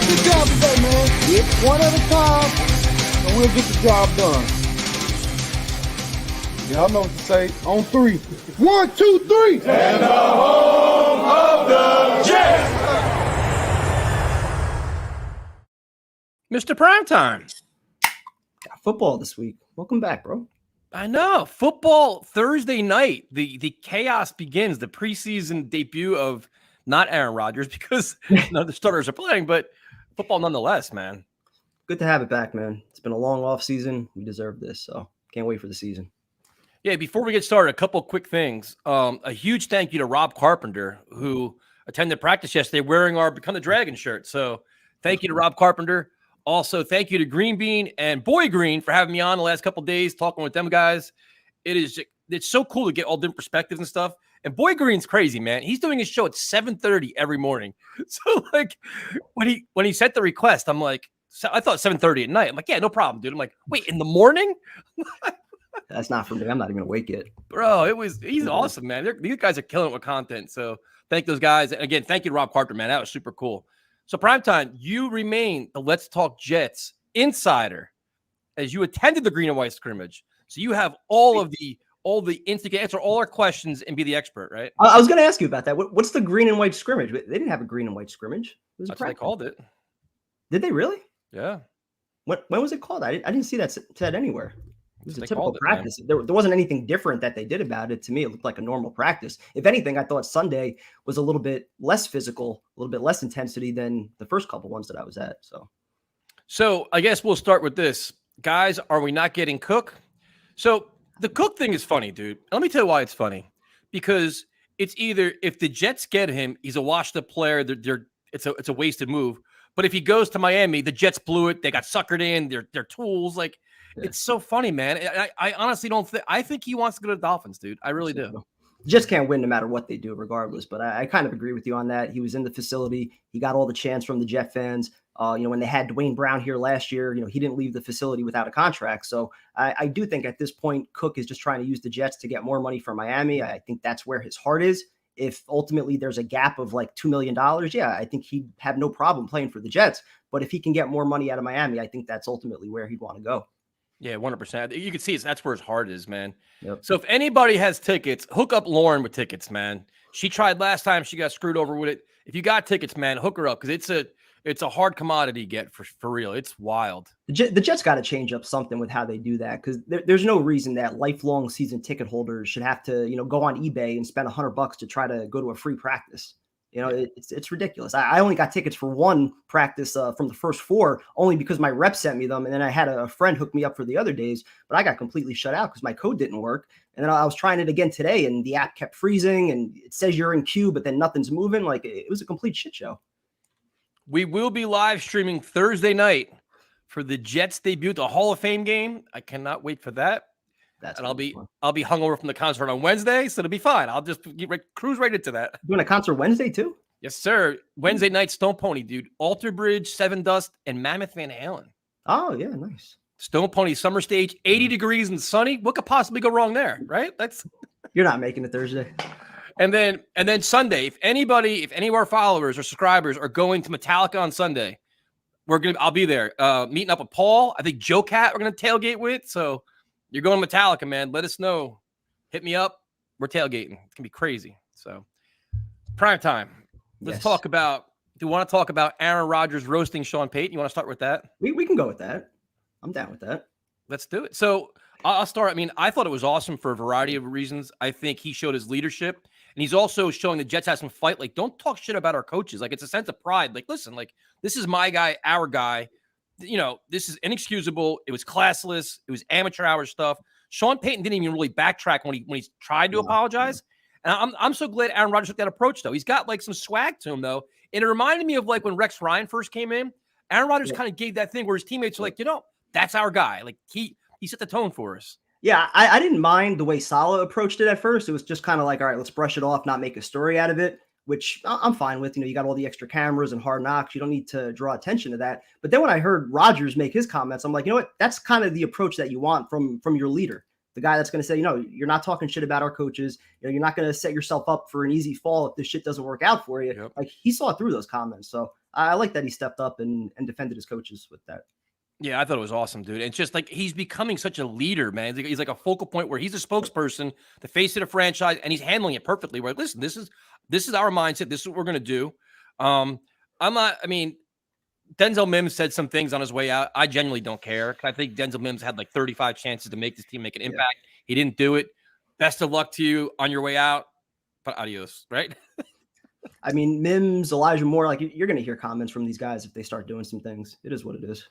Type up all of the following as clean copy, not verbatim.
Good job today, man. It's one at a time, and we'll get the job done. Y'all know what to say. On three. 1, 2, 3. And the home of the Jets. Mr. Primetime. Got football this week. Welcome back, bro. I know. Football Thursday night. The chaos begins. The preseason debut of not Aaron Rodgers because none of the starters are playing, but football nonetheless, man. Good to have it back, man. It's been a long off season. We deserve this, so can't wait for the season. Yeah, before we get started, a couple quick things. A huge thank you to Rob Carpenter, who attended practice yesterday wearing our Become the Dragon shirt. So thank you to Rob Carpenter. Also, thank you to Green Bean and Boy Green for having me on the last couple of days, talking with them guys. It's so cool to get all different perspectives and stuff. And Boy Green's crazy, man. He's doing his show at 7:30 every morning. So, like, when he sent the request, I'm like, I thought 7:30 at night. I'm like, yeah, no problem, dude. I'm like, wait, in the morning? That's not for me. I'm not even awake yet. Bro, he's awesome, man. These guys are killing it with content. So thank those guys. And again, thank you to Rob Carter, man. That was super cool. So Primetime, you remain the Let's Talk Jets insider as you attended the green and white scrimmage. So you have all the instant answer all our questions and be the expert, right? I was going to ask you about that. What's the green and white scrimmage? They didn't have a green and white scrimmage. It was That's what they called it. Did they really? Yeah. When was it called? I didn't see that said anywhere. It was a typical practice. Man. There wasn't anything different that they did about it. To me, it looked like a normal practice. If anything, I thought Sunday was a little bit less physical, a little bit less intensity than the first couple ones that I was at. So I guess we'll start with this. Guys, are we not getting Cook? So the Cook thing is funny, dude. Let me tell you why it's funny. Because it's either if the Jets get him, he's a washed-up player. It's a wasted move. But if he goes to Miami, the Jets blew it. They got suckered in. They're tools. Like, yeah. It's so funny, man. I honestly don't think – I think he wants to go to the Dolphins, dude. I really do. Just can't win no matter what they do regardless. But I kind of agree with you on that. He was in the facility. He got all the chants from the Jet fans. When they had Dwayne Brown here last year, he didn't leave the facility without a contract. So I do think at this point, Cook is just trying to use the Jets to get more money from Miami. I think that's where his heart is. If ultimately there's a gap of like $2 million, yeah, I think he'd have no problem playing for the Jets. But if he can get more money out of Miami, I think that's ultimately where he'd want to go. Yeah, 100%. You can see that's where his heart is, man. Yep. So if anybody has tickets, hook up Lauren with tickets, man. She tried last time. She got screwed over with it. If you got tickets, man, hook her up because it's a hard commodity get for real. It's wild. The Jets got to change up something with how they do that because there's no reason that lifelong season ticket holders should have to, go on eBay and spend $100 to try to go to a free practice. It's ridiculous. I only got tickets for one practice from the first 4 only because my rep sent me them. And then I had a friend hook me up for the other days, but I got completely shut out because my code didn't work. And then I was trying it again today and the app kept freezing and it says you're in queue, but then nothing's moving. Like it was a complete shit show. We will be live streaming Thursday night for the Jets debut, the Hall of Fame game. I cannot wait for that. I'll be hungover from the concert on Wednesday, so it'll be fine. I'll just cruise right into that. Doing a concert Wednesday too? Yes, sir. Wednesday night, Stone Pony, dude. Alter Bridge, Seven Dust, and Mammoth Van Halen. Oh yeah, nice. Stone Pony Summer Stage, 80 degrees and sunny. What could possibly go wrong there, right? You're not making it Thursday. And then Sunday, if any of our followers or subscribers are going to Metallica on Sunday, I'll be there. Meeting up with Paul. I think Joe Cat we're gonna tailgate with. So you're going to Metallica, man. Let us know. Hit me up. We're tailgating. It's gonna be crazy. So prime time. Let's talk about. Do you want to talk about Aaron Rodgers roasting Sean Payton? You want to start with that? We can go with that. I'm down with that. Let's do it. So I'll start. I mean, I thought it was awesome for a variety of reasons. I think he showed his leadership. And he's also showing the Jets have some fight. Like, don't talk shit about our coaches. Like, it's a sense of pride. Like, listen, like, this is my guy, our guy. This is inexcusable. It was classless. It was amateur hour stuff. Sean Payton didn't even really backtrack when he tried to apologize. And I'm so glad Aaron Rodgers took that approach, though. He's got like some swag to him, though. And it reminded me of like when Rex Ryan first came in. Aaron Rodgers kind of gave that thing where his teammates were like, that's our guy. Like he set the tone for us. Yeah, I didn't mind the way Saleh approached it at first. It was just kind of like, all right, let's brush it off, not make a story out of it, which I'm fine with. You got all the extra cameras and Hard Knocks. You don't need to draw attention to that. But then when I heard Rodgers make his comments, I'm like, you know what? That's kind of the approach that you want from your leader. The guy that's going to say, you're not talking shit about our coaches. You're not going to set yourself up for an easy fall if this shit doesn't work out for you. Like he saw through those comments. So I like that he stepped up and defended his coaches with that. Yeah, I thought it was awesome, dude. And it's just like he's becoming such a leader, man. He's like a focal point where he's a spokesperson, the face of the franchise, and he's handling it perfectly. Right? Listen, this is our mindset. This is what we're going to do. Denzel Mims said some things on his way out. I genuinely don't care. I think Denzel Mims had like 35 chances to make this team make an impact. He didn't do it. Best of luck to you on your way out. But adios, right? Mims, Elijah Moore, like you're going to hear comments from these guys if they start doing some things. It is what it is.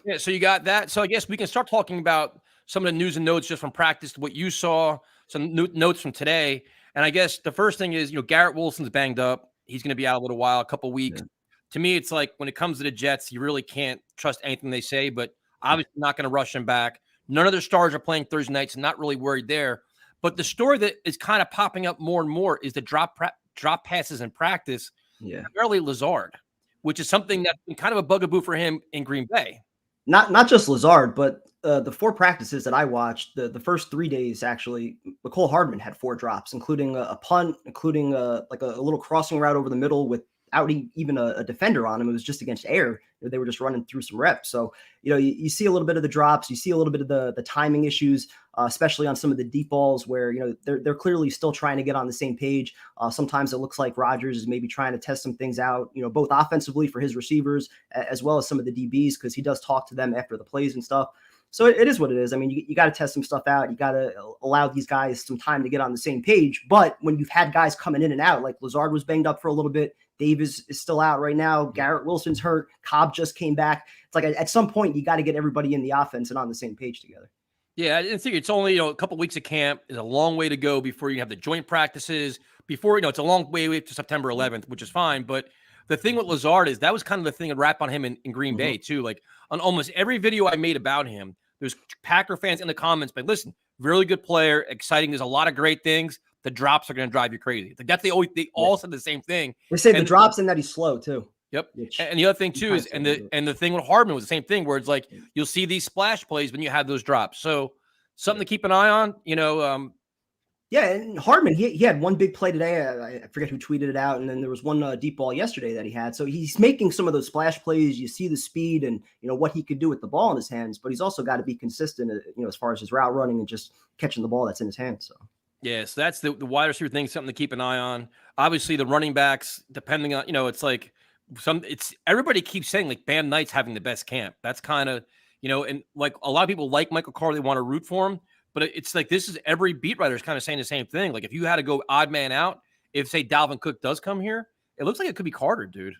Yeah, so you got that. So I guess we can start talking about some of the news and notes just from practice, what you saw, some notes from today. And I guess the first thing is, Garrett Wilson's banged up. He's going to be out a little while, a couple weeks. Yeah. To me, it's like when it comes to the Jets, you really can't trust anything they say, but obviously not going to rush him back. None of their stars are playing Thursday nights. Not really worried there. But the story that is kind of popping up more and more is the drop passes in practice. Yeah, primarily Lazard, which is something that's been kind of a bugaboo for him in Green Bay. Not just Lazard, but the 4 practices that I watched, the first 3 days, actually, McCole Hardman had 4 drops, including a punt, including a little crossing route over the middle without even a defender on him. It was just against air. They were just running through some reps. So, you see a little bit of the drops. You see a little bit of the timing issues, especially on some of the deep balls where, they're clearly still trying to get on the same page. Sometimes it looks like Rodgers is maybe trying to test some things out, both offensively for his receivers as well as some of the DBs, because he does talk to them after the plays and stuff. So it is what it is. You got to test some stuff out. You got to allow these guys some time to get on the same page. But when you've had guys coming in and out, like Lazard was banged up for a little bit, Davis is still out right now. Garrett Wilson's hurt. Cobb just came back. It's like at some point you got to get everybody in the offense and on the same page together. Yeah, I think it's only a couple weeks of camp. Is a long way to go before you have the joint practices. Before it's a long way to September 11th, which is fine. But the thing with Lazard is that was kind of the thing to wrap on him in Green Bay too. Like on almost every video I made about him, there's Packer fans in the comments. But listen, really good player, exciting. There's a lot of great things. The drops are going to drive you crazy. Like they all said the same thing. They say the drops and that he's slow too. Yep. And the other thing too is, and the thing with Hardman was the same thing, where it's like you'll see these splash plays when you have those drops. So something to keep an eye on. Yeah, and Hardman, he had one big play today. I forget who tweeted it out, and then there was one deep ball yesterday that he had. So he's making some of those splash plays. You see the speed and what he could do with the ball in his hands, but he's also got to be consistent, as far as his route running and just catching the ball that's in his hands. So. Yeah, so that's the wide receiver thing, something to keep an eye on. Obviously, the running backs, depending on, it's like everybody keeps saying like Bam Knight's having the best camp. That's kind of, and like a lot of people like Michael Carter, they want to root for him, but it's like this is every beat writer is kind of saying the same thing. Like if you had to go odd man out, if say Dalvin Cook does come here, it looks like it could be Carter, dude.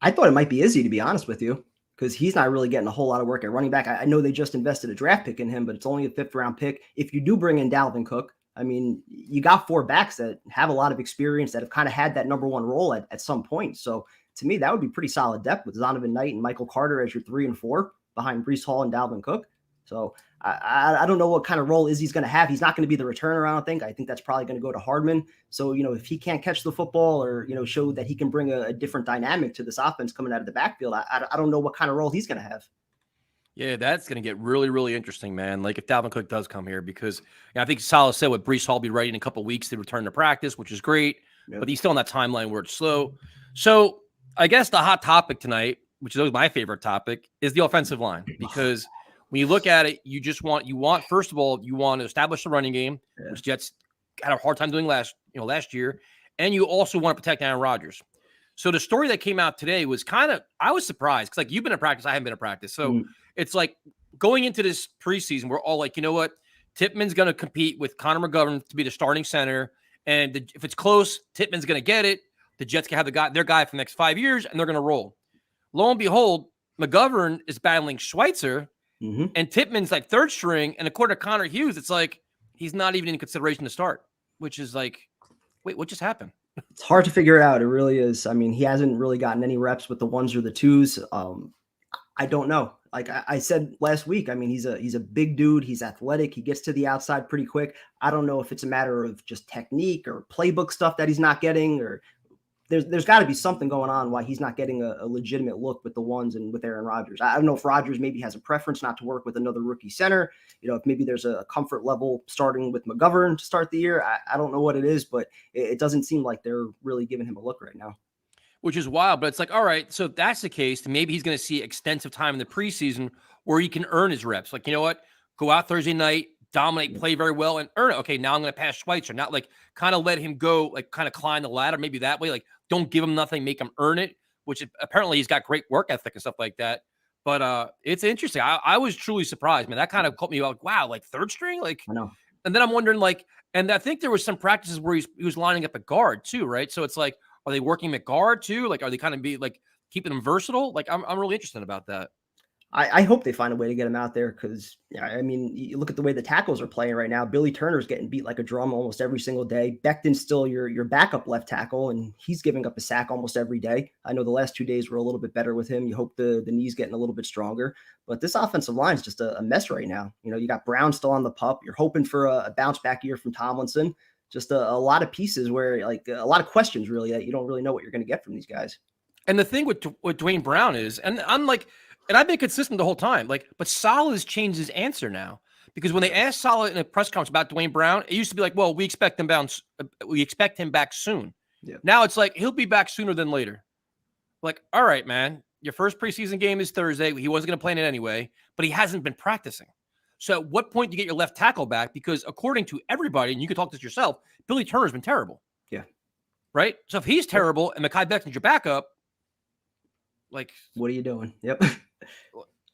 I thought it might be Izzy, to be honest with you, because he's not really getting a whole lot of work at running back. I know they just invested a draft pick in him, but it's only a 5th round pick. If you do bring in Dalvin Cook, you got 4 backs that have a lot of experience that have kind of had that number 1 role at some point. So to me, that would be pretty solid depth with Zonovan Knight and Michael Carter as your 3 and 4 behind Breece Hall and Dalvin Cook. So I don't know what kind of role Izzy's going to have. He's not going to be the returner, I don't think. I think that's probably going to go to Hardman. So, if he can't catch the football or, show that he can bring a different dynamic to this offense coming out of the backfield, I don't know what kind of role he's going to have. Yeah, that's going to get really, really interesting, man. Like if Dalvin Cook does come here, because I think Saleh said with Breece Hall be ready in a couple of weeks to return to practice, which is great, but he's still on that timeline where it's slow. So I guess the hot topic tonight, which is always my favorite topic, is the offensive line, because when you look at it, first of all, you want to establish the running game, which Jets had a hard time doing last year, and you also want to protect Aaron Rodgers. So the story that came out today was I was surprised because like you've been in practice, I haven't been in practice. So it's like going into this preseason, we're all like, you know what? Tippmann's going to compete with Connor McGovern to be the starting center. And if it's close, Tippmann's going to get it. The Jets can have their guy for the next 5 years and they're going to roll. Lo and behold, McGovern is battling Schweitzer And Tippmann's like third string, and according to Connor Hughes, it's like he's not even in consideration to start, which is like, wait, what just happened? It's hard to figure it out. It really is. I mean, he hasn't really gotten any reps with the ones or the twos. I don't know. Like I said last week, I mean, he's a big dude. He's athletic. He gets to the outside pretty quick. I don't know if it's a matter of just technique or playbook stuff that he's not getting, or there's got to be something going on why he's not getting a legitimate look with the ones and with Aaron Rodgers. I don't know if Rodgers maybe has a preference not to work with another rookie center. If maybe there's a comfort level starting with McGovern to start the year. I don't know what it is, but it doesn't seem like they're really giving him a look right now. Which is wild, but it's like, all right, so if that's the case, then maybe he's going to see extensive time in the preseason where he can earn his reps. Like, you know what? Go out Thursday night, dominate, play very well, and earn it. Okay, now I'm going to pass Schweitzer. Not like kind of let him go, like kind of climb the ladder, maybe that way. Like, don't give him nothing, make him earn it, which apparently he's got great work ethic and stuff like that. But it's interesting. I was truly surprised, man. That kind of caught me like, wow, like third string? Like, I know. And then I'm wondering, like, and I think there was some practices where he was lining up at guard too, right? So it's like, are they working him at guard too? Like, are they kind of be like keeping him versatile? Like, I'm really interested about that. I hope they find a way to get him out there because, I mean, you look at the way the tackles are playing right now. Billy Turner's getting beat like a drum almost every single day. Becton's still your backup left tackle, and he's giving up a sack almost every day. I know the last 2 days were a little bit better with him. You hope the knee's getting a little bit stronger. But this offensive line is just a mess right now. You got Brown still on the pup. You're hoping for a bounce back year from Tomlinson. Just a lot of pieces where, like, a lot of questions, really, that you don't really know what you're going to get from these guys. And the thing with Dwayne Brown is, and I'm like, and I've been consistent the whole time, like, but Saleh has changed his answer now. Because when they asked Saleh in a press conference about Dwayne Brown, it used to be like, well, we expect him back soon. Yeah. Now it's like, he'll be back sooner than later. Like, all right, man, your first preseason game is Thursday. He wasn't going to play in it anyway, but he hasn't been practicing. So at what point do you get your left tackle back? Because according to everybody, and you can talk to this yourself, Billy Turner's been terrible. Yeah. Right? So if he's terrible and Mekhi Becton's your backup, like, what are you doing? Yep.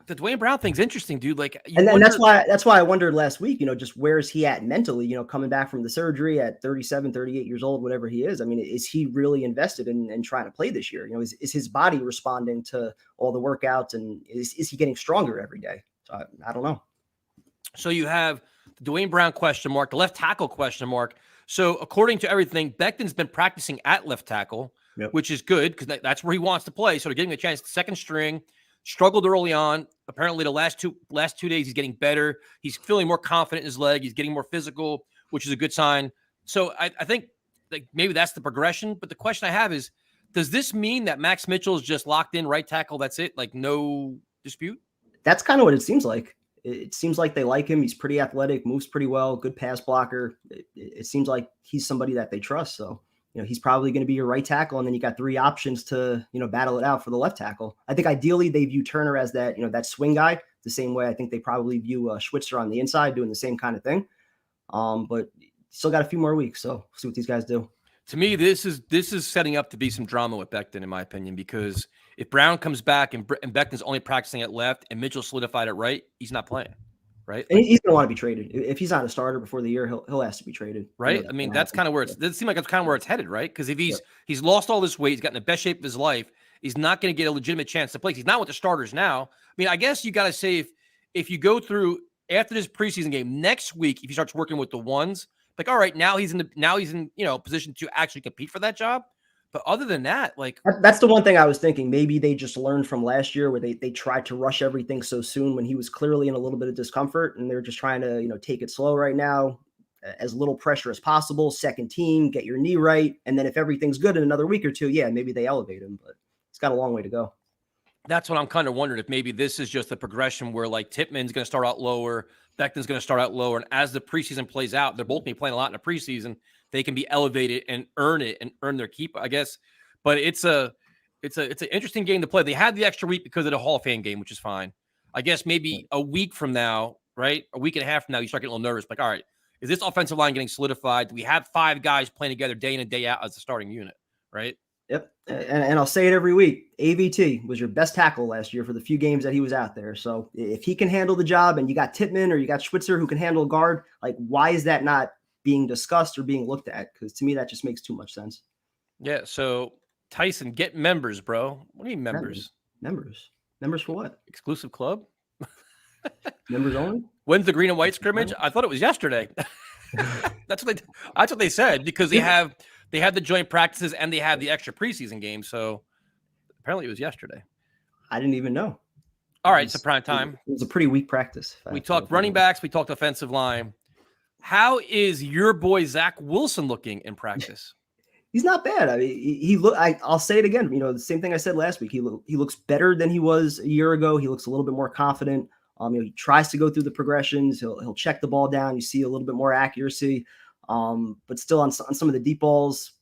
The Dwayne Brown thing's interesting, dude. Like, and that's why I wondered last week, just where is he at mentally, coming back from the surgery at 37, 38 years old, whatever he is. I mean, is he really invested in trying to play this year? Is his body responding to all the workouts, and is he getting stronger every day? So I don't know. So you have the Dwayne Brown question mark, the left tackle question mark. So according to everything, Becton's been practicing at left tackle, which is good because that's where he wants to play. So they're giving him a chance. Second string, struggled early on. Apparently the last two days he's getting better. He's feeling more confident in his leg. He's getting more physical, which is a good sign. So I think like maybe that's the progression. But the question I have is, does this mean that Max Mitchell is just locked in right tackle? That's it? Like no dispute? That's kind of what it seems like. It seems like they like him. He's pretty athletic, moves pretty well, good pass blocker. It seems like he's somebody that they trust. So, he's probably going to be your right tackle. And then you got three options to, battle it out for the left tackle. I think ideally they view Turner as that, that swing guy, the same way I think they probably view Schweitzer on the inside doing the same kind of thing. But still got a few more weeks. So we'll see what these guys do. To me, this is setting up to be some drama with Becton, in my opinion, because if Brown comes back and Becton's only practicing at left and Mitchell solidified at right, he's not playing, right? And he's going to want to be traded. If he's not a starter before the year, he'll ask to be traded. Right? I mean, that's kind of where it seems like that's kind of where it's headed, right? Because if he's lost all this weight, he's gotten the best shape of his life, he's not going to get a legitimate chance to play. He's not with the starters now. I mean, I guess you got to say if you go through after this preseason game next week, if he starts working with the ones, like, all right, now he's in position to actually compete for that job. But other than that, like, that's the one thing I was thinking. Maybe they just learned from last year where they tried to rush everything so soon when he was clearly in a little bit of discomfort, and they're just trying to take it slow right now, as little pressure as possible. Second team, get your knee right, and then if everything's good in another week or two, maybe they elevate him. But he's got a long way to go. That's what I'm kind of wondering, if maybe this is just a progression where like Tippmann's going to start out lower, Becton's going to start out lower, and as the preseason plays out, they're both going to be playing a lot in the preseason. They can be elevated and earn it and earn their keep, I guess. But it's an interesting game to play. They had the extra week because of the Hall of Fame game, which is fine. I guess maybe a week from now, right? A week and a half from now, you start getting a little nervous. Like, all right, is this offensive line getting solidified? Do we have five guys playing together day in and day out as a starting unit, right? Yep. And I'll say it every week. AVT was your best tackle last year for the few games that he was out there. So if he can handle the job and you got Tippmann or you got Schweitzer who can handle guard, like, why is that not being discussed or being looked at? Because to me, that just makes too much sense. Yeah. So Tyson, get members, bro. What do you mean members? Members for what? Exclusive club? Members only? When's the green and white scrimmage? I thought it was yesterday. That's what they said, because they have the joint practices and they have the extra preseason game. So apparently it was yesterday. I didn't even know. All right, so prime time. It was a pretty weak practice. We talked running backs. We talked offensive line. How is your boy Zach Wilson looking in practice? He's not bad. I mean, I'll say it again. The same thing I said last week. He looks better than he was a year ago. He looks a little bit more confident. He tries to go through the progressions. He'll check the ball down. You see a little bit more accuracy, but still on some of the deep balls,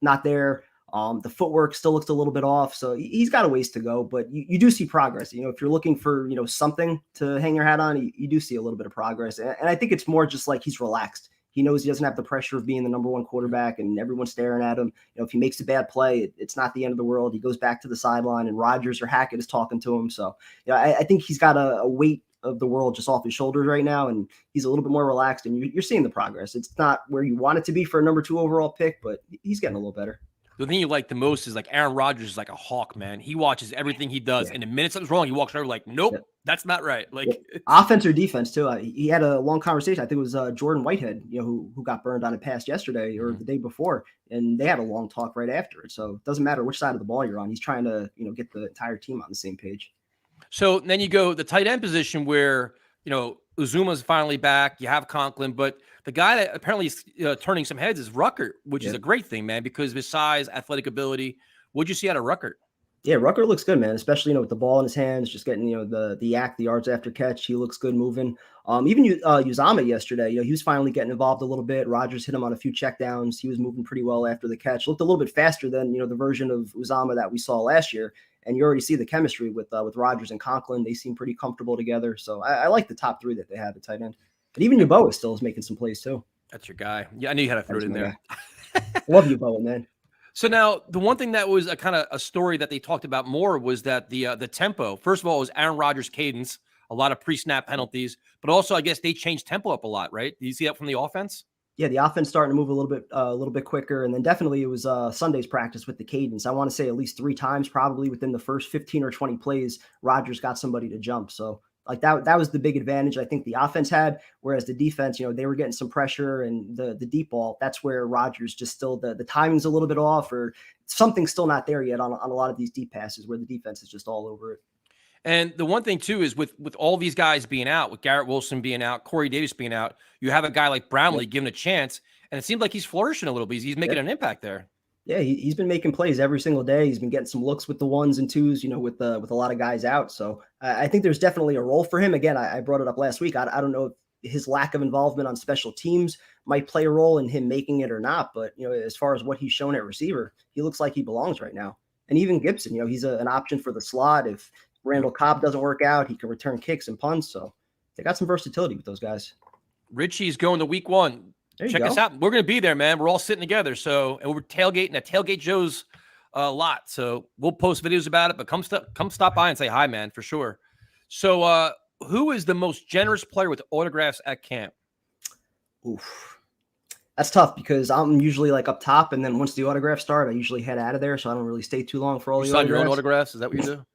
not there. The footwork still looks a little bit off. So he's got a ways to go, but you do see progress. If you're looking for, something to hang your hat on, you do see a little bit of progress. And I think it's more just like he's relaxed. He knows he doesn't have the pressure of being the number one quarterback and everyone's staring at him. If he makes a bad play, it's not the end of the world. He goes back to the sideline and Rodgers or Hackett is talking to him. So I think he's got a weight of the world just off his shoulders right now. And he's a little bit more relaxed and you're seeing the progress. It's not where you want it to be for a number 2 overall pick, but he's getting a little better. The thing you like the most is like Aaron Rodgers is like a hawk, man. He watches everything he does. And the minute something's wrong, he walks over like, nope, that's not right. Like offense or defense too. He had a long conversation. I think it was Jordan Whitehead, who got burned on a pass yesterday or the day before. And they had a long talk right after it. So it doesn't matter which side of the ball you're on. He's trying to, get the entire team on the same page. So then you go the tight end position where, Uzuma's finally back. You have Conklin, but the guy that apparently is turning some heads is Rucker, which is a great thing, man, because of his size, athletic ability. What'd you see out of Rucker? Yeah, Rucker looks good, man, especially, with the ball in his hands, just getting, the yak, the yards after catch. He looks good moving. Even Uzama yesterday, he was finally getting involved a little bit. Rodgers hit him on a few checkdowns. He was moving pretty well after the catch. Looked a little bit faster than, the version of Uzama that we saw last year. And you already see the chemistry with Rodgers and Conklin. They seem pretty comfortable together. So I like the top 3 that they have at tight end. But even Yeboah still is making some plays too. That's your guy. Yeah, I knew you had to throw it in there. Love Yeboah, man. So now the one thing that was a kind of a story that they talked about more was that the tempo. First of all, it was Aaron Rodgers' cadence, a lot of pre-snap penalties, but also I guess they changed tempo up a lot, right? Do you see that from the offense? Yeah, the offense starting to move a little bit quicker, and then definitely it was Sunday's practice with the cadence. I want to say at least 3 times, probably within the first 15 or 20 plays, Rodgers got somebody to jump. So like that was the big advantage I think the offense had, whereas the defense, they were getting some pressure and the deep ball. That's where Rodgers just still the timing's a little bit off, or something's still not there yet on a lot of these deep passes where the defense is just all over it. And the one thing too is with all these guys being out, with Garrett Wilson being out, Corey Davis being out, you have a guy like Brownlee given a chance, and it seems like he's flourishing a little bit. He's making an impact there. Yeah, he's been making plays every single day. He's been getting some looks with the 1s and 2s, with a lot of guys out. So I think there's definitely a role for him. Again, I brought it up last week. I don't know if his lack of involvement on special teams might play a role in him making it or not. But, as far as what he's shown at receiver, he looks like he belongs right now. And even Gibson, he's an option for the slot. If Randall Cobb doesn't work out, he can return kicks and punts. So they got some versatility with those guys. Richie's going to week 1. Check us out. We're going to be there, man. We're all sitting together. So, and we're tailgating at Tailgate Joe's lot. So we'll post videos about it, but come stop by and say hi, man, for sure. So who is the most generous player with autographs at camp? Oof. That's tough because I'm usually like up top. And then once the autographs start, I usually head out of there. So I don't really stay too long for all the autographs. You sign your own autographs? Is that what you do?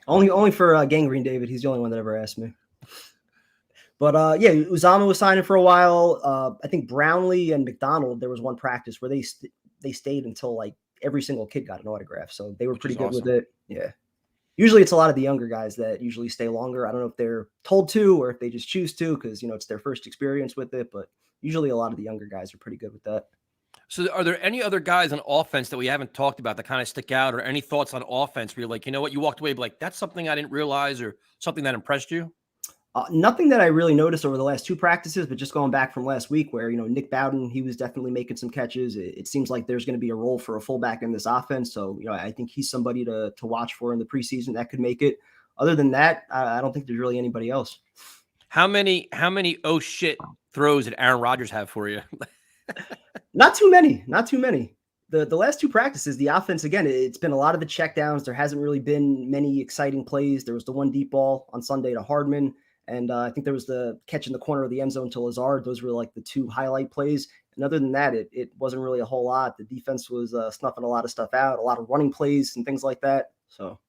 Only for Gangrene David. He's the only one that ever asked me. But Uzama was signing for a while. I think Brownlee and McDonald, there was one practice where they stayed until like every single kid got an autograph. So they were pretty good with it. Yeah. Usually it's a lot of the younger guys that usually stay longer. I don't know if they're told to or if they just choose to because, it's their first experience with it. But usually a lot of the younger guys are pretty good with that. So are there any other guys on offense that we haven't talked about that kind of stick out, or any thoughts on offense where you're like, what, you walked away like, that's something I didn't realize, or something that impressed you? Nothing that I really noticed over the last 2 practices, but just going back from last week where, Nick Bowden, he was definitely making some catches. It seems like there's going to be a role for a fullback in this offense. So, I think he's somebody to watch for in the preseason that could make it. Other than that, I don't think there's really anybody else. How many oh shit throws did Aaron Rodgers have for you? Not too many. The last 2 practices, the offense, again, it's been a lot of the checkdowns. There hasn't really been many exciting plays. There was the one deep ball on Sunday to Hardman. And I think there was the catch in the corner of the end zone to Lazard. Those were like the 2 highlight plays. And other than that, it wasn't really a whole lot. The defense was snuffing a lot of stuff out, a lot of running plays and things like that. So,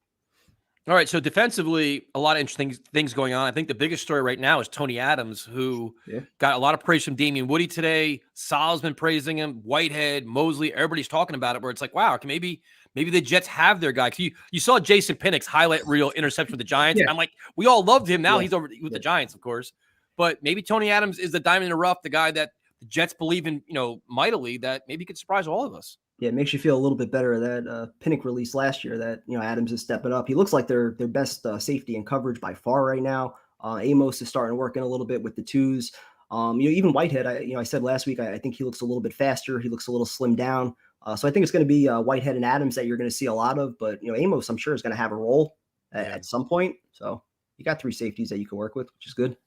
All right, so defensively, a lot of interesting things going on. I think the biggest story right now is Tony Adams, who Yeah. got a lot of praise from Damian Woody today. Sal's been praising him. Whitehead, Mosley, everybody's talking about it. Where it's like, wow, maybe the Jets have their guy. You saw Jason Pinnock's highlight reel interception with the Giants. Yeah. I'm like, we all loved him. Now Yeah. he's over with the Giants, of course. But maybe Tony Adams is the diamond in the rough, the guy that the Jets believe in, mightily, that maybe could surprise all of us. Yeah, it makes you feel a little bit better that Pinnock release last year that Adams is stepping up. He looks like their best safety and coverage by far right now. Amos is starting to work in a little bit with the twos. Even Whitehead, I said last week, I think he looks a little bit faster. He looks a little slimmed down. So I think it's going to be Whitehead and Adams that you're going to see a lot of. But Amos, I'm sure, is going to have a role at some point. So you got 3 safeties that you can work with, which is good.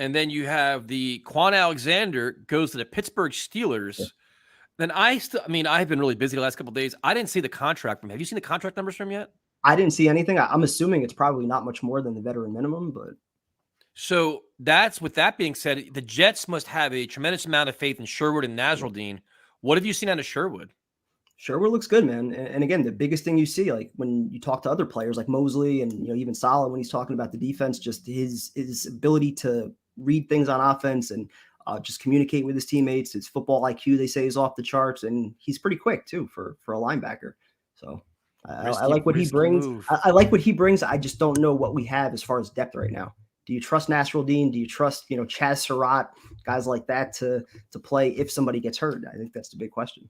And then you have the Quan Alexander goes to the Pittsburgh Steelers. Yeah. Then I've been really busy the last couple of days. I didn't see the contract from him. Have you seen the contract numbers from him yet? I didn't see anything. I'm assuming it's probably not much more than the veteran minimum, but So with that being said, the Jets must have a tremendous amount of faith in Sherwood and Nasruddin. What have you seen out of Sherwood? Sherwood looks good, man. And again, the biggest thing you see, like when you talk to other players like Mosley and even Salah, when he's talking about the defense, just his ability to read things on offense and just communicate with his teammates. His football IQ, they say, is off the charts, and he's pretty quick too for a linebacker. So I like what he brings. I like what he brings. I just don't know what we have as far as depth right now. Do you trust Nasruddin? Do you trust Chaz Surratt, guys like that to play if somebody gets hurt? I think that's the big question.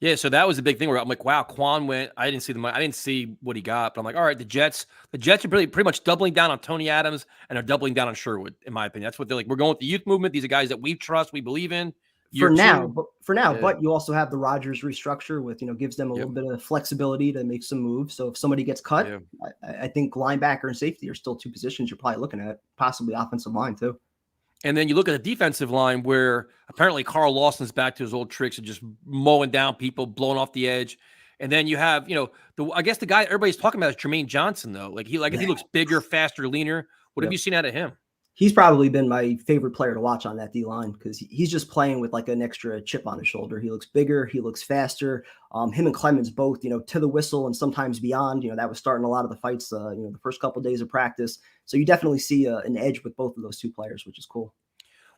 Yeah, so that was a big thing where I'm like, wow, Quan went. I didn't see what he got, but I'm like, all right, the Jets are pretty much doubling down on Tony Adams and are doubling down on Sherwood, in my opinion. That's what they're like. We're going with the youth movement. These are guys that we trust, we believe in. For now, but you also have the Rodgers restructure with, gives them a little bit of flexibility to make some moves. So if somebody gets cut, I think linebacker and safety are still 2 positions you're probably looking at, possibly offensive line too. And then you look at the defensive line where apparently Carl Lawson's back to his old tricks of just mowing down people, blowing off the edge. And then you have, I guess the guy everybody's talking about is Jermaine Johnson, though. He looks bigger, faster, leaner. What have you seen out of him? He's probably been my favorite player to watch on that D-line because he's just playing with like an extra chip on his shoulder. He looks bigger. He looks faster. Him and Clemens both, to the whistle and sometimes beyond, that was starting a lot of the fights, the first couple of days of practice. So you definitely see an edge with both of those 2 players, which is cool.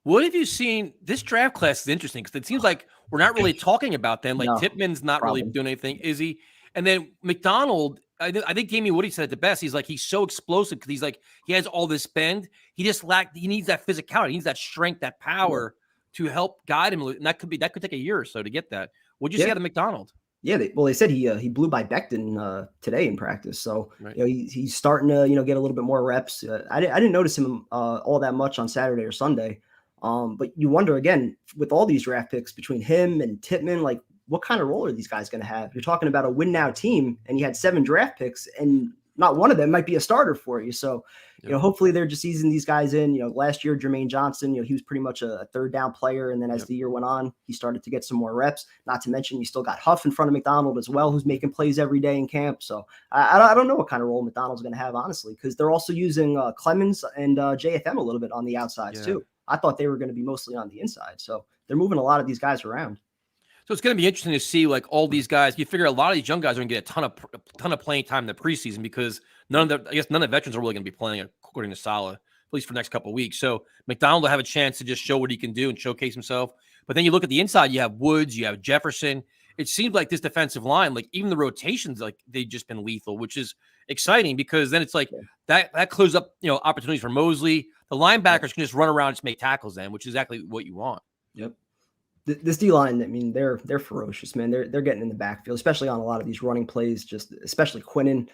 What have you seen? This draft class is interesting because it seems like we're not really talking about them. Like Tippmann's not really doing anything, is he? And then McDonald, I think Damian Woody said it the best. He's like, he's so explosive because he's like, he has all this spend. He needs that physicality. He needs that strength, that power to help guide him. And that could take a year or so to get that. What'd you see out of McDonald? Yeah, they said he blew by Becton today in practice. So he's starting to get a little bit more reps. I didn't notice him all that much on Saturday or Sunday. But you wonder again with all these draft picks between him and Tippmann, like what kind of role are these guys going to have? You're talking about a win now team, and you had 7 draft picks, and not one of them might be a starter for you. So hopefully they're just easing these guys in. Last year Jermaine Johnson, he was pretty much a 3rd down player, and then as the year went on, he started to get some more reps. Not to mention you still got Huff in front of McDonald as well, who's making plays every day in camp. So I don't know what kind of role McDonald's going to have, honestly, because they're also using Clemens and JFM a little bit on the outsides too. I thought they were going to be mostly on the inside. So they're moving a lot of these guys around. So it's going to be interesting to see like all these guys. You figure a lot of these young guys are going to get a ton of playing time in the preseason because none of the veterans are really going to be playing according to Salah, at least for the next couple of weeks. So McDonald will have a chance to just show what he can do and showcase himself. But then you look at the inside, you have Woods, you have Jefferson. It seems like this defensive line, like even the rotations, like they've just been lethal, which is exciting because then it's like that closes up, opportunities for Mosley. The linebackers can just run around and just make tackles then, which is exactly what you want. Yep. This D-line, I mean, they're ferocious, man. They're getting in the backfield, especially on a lot of these running plays, just especially Quinnen.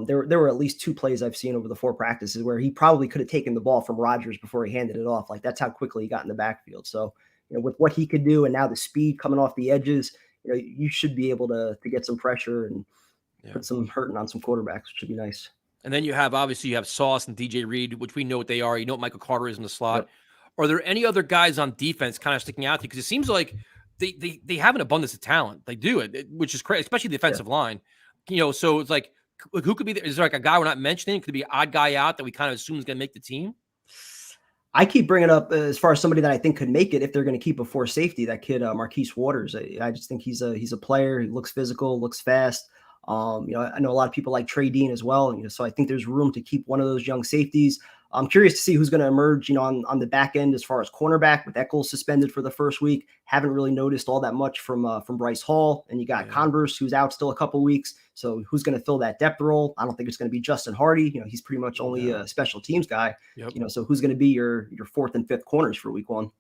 There were at least 2 plays I've seen over the 4 practices where he probably could have taken the ball from Rodgers before he handed it off. Like that's how quickly he got in the backfield. So, with what he could do and now the speed coming off the edges, you should be able to get some pressure and put some hurting on some quarterbacks, which would be nice. And then you have Sauce and DJ Reed, which we know what they are. You know what Michael Carter is in the slot. Yep. Are there any other guys on defense kind of sticking out to you? Because it seems like they have an abundance of talent. They do it, which is crazy, especially the defensive line. So it's like, who could be there? Is there like a guy we're not mentioning? Could it be an odd guy out that we kind of assume is going to make the team? I keep bringing up as far as somebody that I think could make it if they're going to keep a 4 safety, that kid Marquise Waters. I just think he's a player. He looks physical, looks fast. I know a lot of people like Trey Dean as well. So I think there's room to keep one of those young safeties. I'm curious to see who's going to emerge, on the back end as far as cornerback, with Eccles suspended for the first week. Haven't really noticed all that much from Bryce Hall, and you got Converse, who's out still a couple weeks. So who's going to fill that depth role? I don't think it's going to be Justin Hardy. He's pretty much only a special teams guy. Yep. So who's going to be your fourth and fifth corners for week one?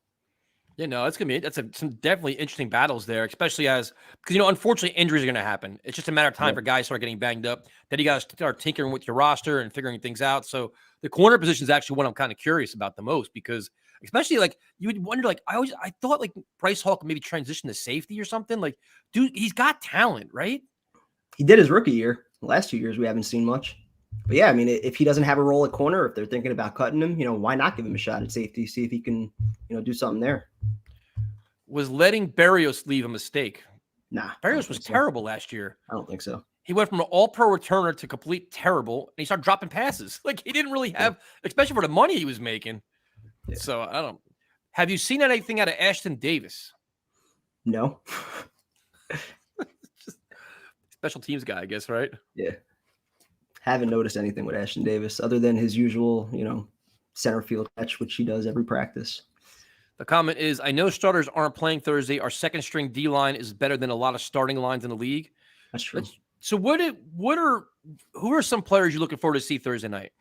It's gonna be some definitely interesting battles there, especially because unfortunately injuries are gonna happen. It's just a matter of time for guys start getting banged up. Then you got to start tinkering with your roster and figuring things out. So the corner position is actually what I'm kind of curious about the most, because especially like you would wonder, like I thought like Bryce Hall could maybe transition to safety or something. Like, dude, he's got talent, right? He did his rookie year. The last 2 years we haven't seen much. But yeah, I mean, if he doesn't have a role at corner, if they're thinking about cutting him, why not give him a shot at safety? See if he can, do something there. Was letting Berrios leave a mistake? Nah. Berrios was terrible last year. I don't think so. He went from an all-pro returner to complete terrible, and he started dropping passes. Like, he didn't really have, especially for the money he was making. Yeah. So, I don't. Have you seen anything out of Ashton Davis? No. Just special teams guy, I guess, right? Yeah. Haven't noticed anything with Ashton Davis other than his usual, center field catch, which he does every practice. The comment is, I know starters aren't playing Thursday. Our second string D-line is better than a lot of starting lines in the league. That's true. So who are some players you're looking forward to see Thursday night?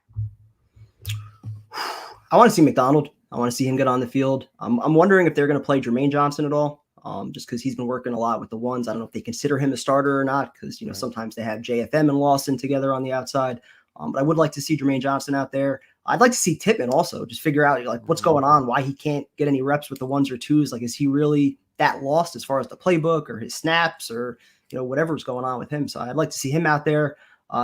I want to see McDonald. I want to see him get on the field. I'm wondering if they're going to play Jermaine Johnson at all, just because he's been working a lot with the ones. I don't know if they consider him a starter or not, because, sometimes they have JFM and Lawson together on the outside. But I would like to see Jermaine Johnson out there. I'd like to see Tippmann also, just figure out like what's going on, why he can't get any reps with the ones or twos. Like, is he really that lost as far as the playbook or his snaps or, whatever's going on with him? So I'd like to see him out there.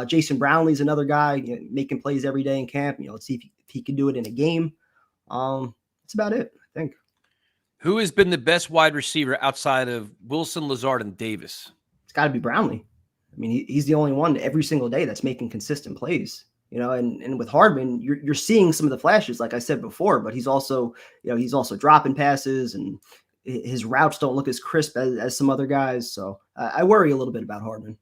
Jason Brownlee's another guy, making plays every day in camp. Let's see if he can do it in a game. That's about it, I think. Who has been the best wide receiver outside of Wilson, Lazard, and Davis? It's got to be Brownlee. I mean, he's the only one every single day that's making consistent plays. And with Hardman, you're seeing some of the flashes, like I said before, but he's also dropping passes, and his routes don't look as crisp as some other guys. So I worry a little bit about Hardman.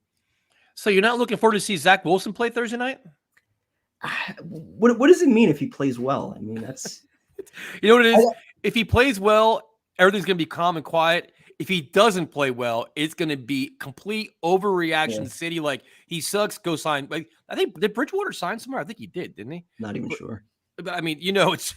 So you're not looking forward to see Zach Wilson play Thursday night? What does it mean if he plays well? I mean, that's what it is. If he plays well, everything's going to be calm and quiet. If he doesn't play well, it's going to be complete overreaction city. Like, he sucks, go sign. Like, I think, did Bridgewater sign somewhere? I think he did, didn't he? Not even sure. But I mean, it's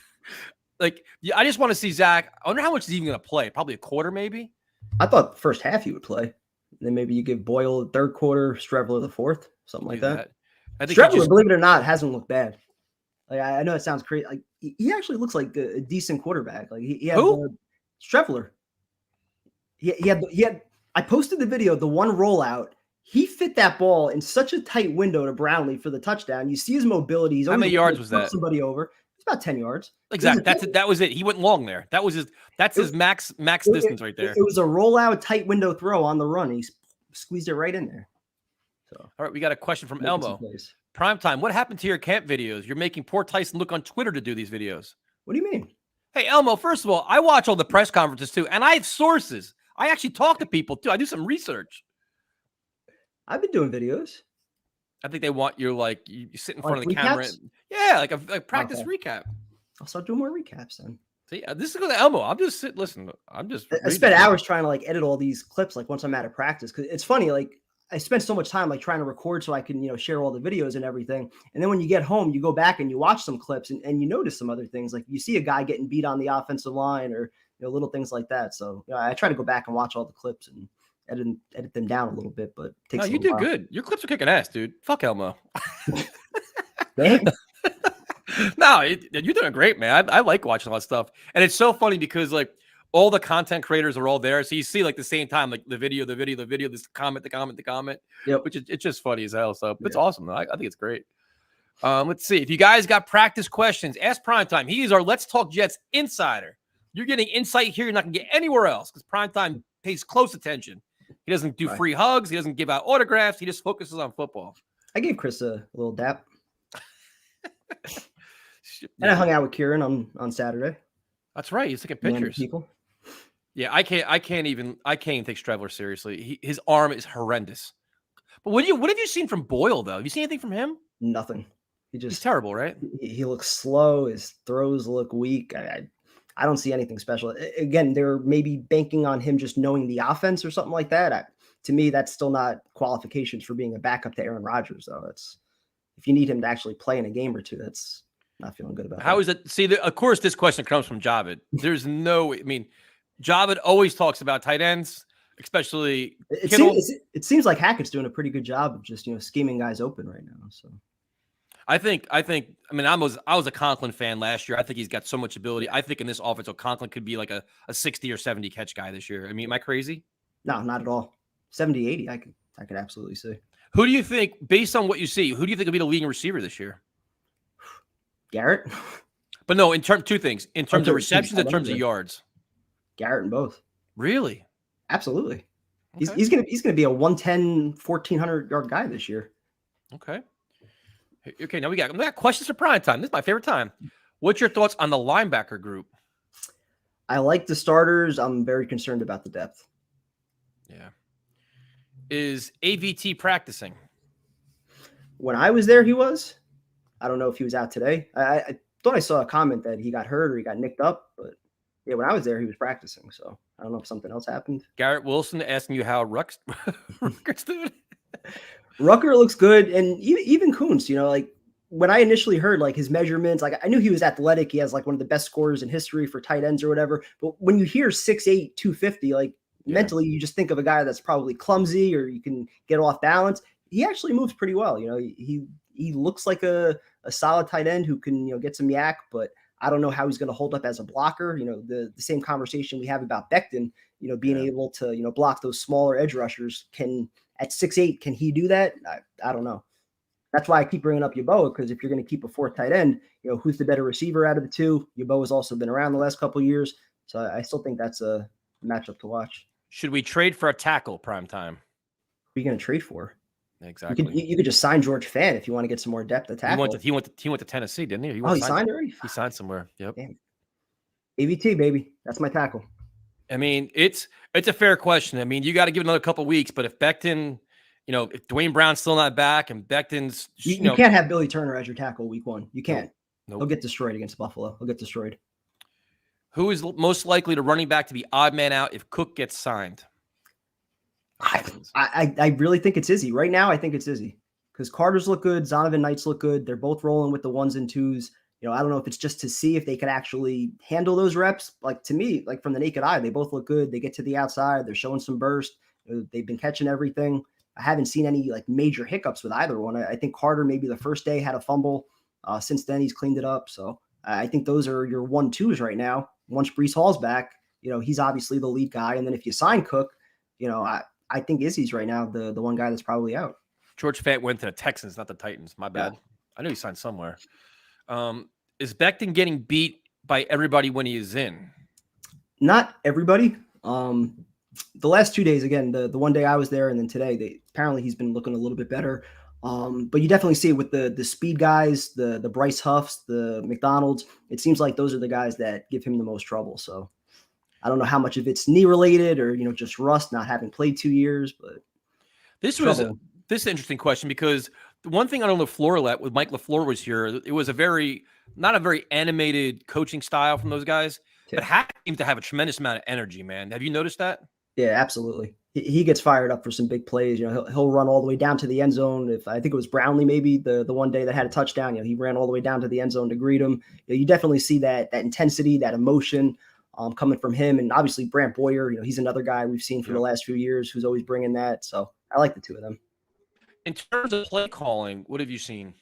like, I just want to see Zach. I wonder how much he's even going to play. Probably a quarter, maybe. I thought the first half he would play. Then maybe you give Boyle the third quarter, Streveler the fourth, something like that. I think Streveler, believe it or not, hasn't looked bad. Like, I know it sounds crazy. Like, he actually looks like a decent quarterback. Like, he had Streveler. He had. I posted the video, the one rollout. He fit that ball in such a tight window to Brownlee for the touchdown. You see his mobility. He's how many yards was that? Somebody over. It's about 10 yards. Exactly. That was it. He went long there. That's his max distance right there. It was a rollout, tight window throw on the run. He squeezed it right in there. So, all right, we got a question from Elmo. Primetime, what happened to your camp videos? You're making poor Tyson look on Twitter to do these videos. What do you mean? Hey, Elmo, first of all, I watch all the press conferences too, and I have sources. I actually talk to people too. I do some research. I've been doing videos. I think they want you you sit in front of the camera. Yeah, like a practice recap. I'll start doing more recaps then. See, this is going to Elmo. I'm just listen. I'm just. I spent hours trying to edit all these clips once I'm out of practice, because it's funny. I spent so much time trying to record so I can share all the videos and everything. And then when you get home, you go back and you watch some clips and you notice some other things. Like, you see a guy getting beat on the offensive line or little things like that. So I try to go back and watch all the clips and edit them down a little bit. But it takes you did good. Your clips are kicking ass, dude. Fuck Elmo. No, you're doing great, man. I like watching all that stuff, and it's so funny because all the content creators are all there, so you see the same time the video, this comment, the comment. Yep. Which it's just funny as hell. So it's awesome. I think it's great. Let's see if you guys got practice questions. Ask Primetime. He is our Let's Talk Jets insider. You're getting insight here. You're not gonna get anywhere else because Primetime pays close attention. He doesn't do free hugs. He doesn't give out autographs. He just focuses on football. I gave Chris a little dap. And I hung out with Kieran on Saturday. That's right. He's taking pictures. People. Yeah, I can't even take Streveler seriously. His arm is horrendous. But what have you seen from Boyle though? Have you seen anything from him? Nothing. He's terrible, right? He looks slow. His throws look weak. I don't see anything special. Again, they're maybe banking on him just knowing the offense or something like that. To me, that's still not qualifications for being a backup to Aaron Rodgers, though. It's if you need him to actually play in a game or two, that's not feeling good about that. How is it? See, of course, this question comes from Javid. There's no, I mean, Javid always talks about tight ends, especially Kittle. It seems like Hackett's doing a pretty good job of just scheming guys open right now. So I mean, I was a Conklin fan last year. I think he's got so much ability. I think in this offense, Conklin could be like a 60 or 70 catch guy this year. I mean, am I crazy? No, not at all. 70, 80, I could absolutely see. Who do you think, based on what you see, who do you think will be the leading receiver this year? Garrett. But no, two things. In terms of receptions, in terms of yards. Garrett in both. Really? Absolutely. Okay. He's gonna be a 110, 1,400 yard guy this year. Okay. Okay, now we got questions for prime time. This is my favorite time. What's your thoughts on the linebacker group? I like the starters. I'm very concerned about the depth. Yeah. Is AVT practicing? When I was there, he was. I don't know if he was out today. I thought I saw a comment that he got hurt or he got nicked up, but yeah, when I was there, he was practicing. So I don't know if something else happened. Garrett Wilson asking you how Rucker's doing. Rucker looks good, and even Kuntz. Like when I initially heard like his measurements, like I knew he was athletic. He has like one of the best scores in history for tight ends or whatever. But when you hear 6'8", 250, like mentally you just think of a guy that's probably clumsy or you can get off balance. He actually moves pretty well. He looks like a solid tight end who can get some yak, but I don't know how he's going to hold up as a blocker. The same conversation we have about Becton. Being able to block those smaller edge rushers. At 6'8", can he do that? I don't know. That's why I keep bringing up Yeboah, because if you're going to keep a fourth tight end, who's the better receiver out of the two? Yeboah has also been around the last couple of years, so I still think that's a matchup to watch. Should we trade for a tackle prime time? Who are you going to trade for? Exactly. You could just sign George Fant if you want to get some more depth at tackle. He went to Tennessee, didn't he? He signed already? He signed somewhere. Yep. Damn. AVT, baby. That's my tackle. I mean, it's a fair question. I mean, you got to give it another couple of weeks, but if Becton, if Dwayne Brown's still not back and Becton's, you can't have Billy Turner as your tackle week one. You can't. Nope. He'll get destroyed against Buffalo. He'll get destroyed. Who is most likely to running back to be odd man out if Cook gets signed? I really think it's Izzy. Right now, I think it's Izzy. Because Carter's look good. Zonovan Knights look good. They're both rolling with the ones and twos. I don't know if it's just to see if they could actually handle those reps. Like to me, like from the naked eye, they both look good. They get to the outside. They're showing some burst. They've been catching everything. I haven't seen any like major hiccups with either one. I think Carter maybe the first day had a fumble. Since then, he's cleaned it up. So I think those are your 1-2s right now. Once Breece Hall's back, he's obviously the lead guy. And then if you sign Cook, I think Izzy's right now the one guy that's probably out. George Fant went to the Texans, not the Titans. My bad. Yeah. I knew he signed somewhere. Is Becton getting beat by everybody when he is in? Not everybody. The last 2 days, again, the one day I was there and then today, apparently he's been looking a little bit better. But you definitely see it with the speed guys, the Bryce Huffs, the McDonald's. It seems like those are the guys that give him the most trouble. So I don't know how much of it's knee related or, just rust, not having played 2 years, but this is an interesting question because the one thing I don't know LaFleur with Mike LaFleur was here. It was not a very animated coaching style from those guys, but Hack seems to have a tremendous amount of energy, man. Have you noticed that? Yeah, absolutely. He gets fired up for some big plays. He'll run all the way down to the end zone. If I think it was Brownlee, maybe the one day that had a touchdown, he ran all the way down to the end zone to greet him. You definitely see that intensity, that emotion coming from him. And obviously Brant Boyer, he's another guy we've seen for the last few years who's always bringing that. So I like the two of them. In terms of play calling, what have you seen?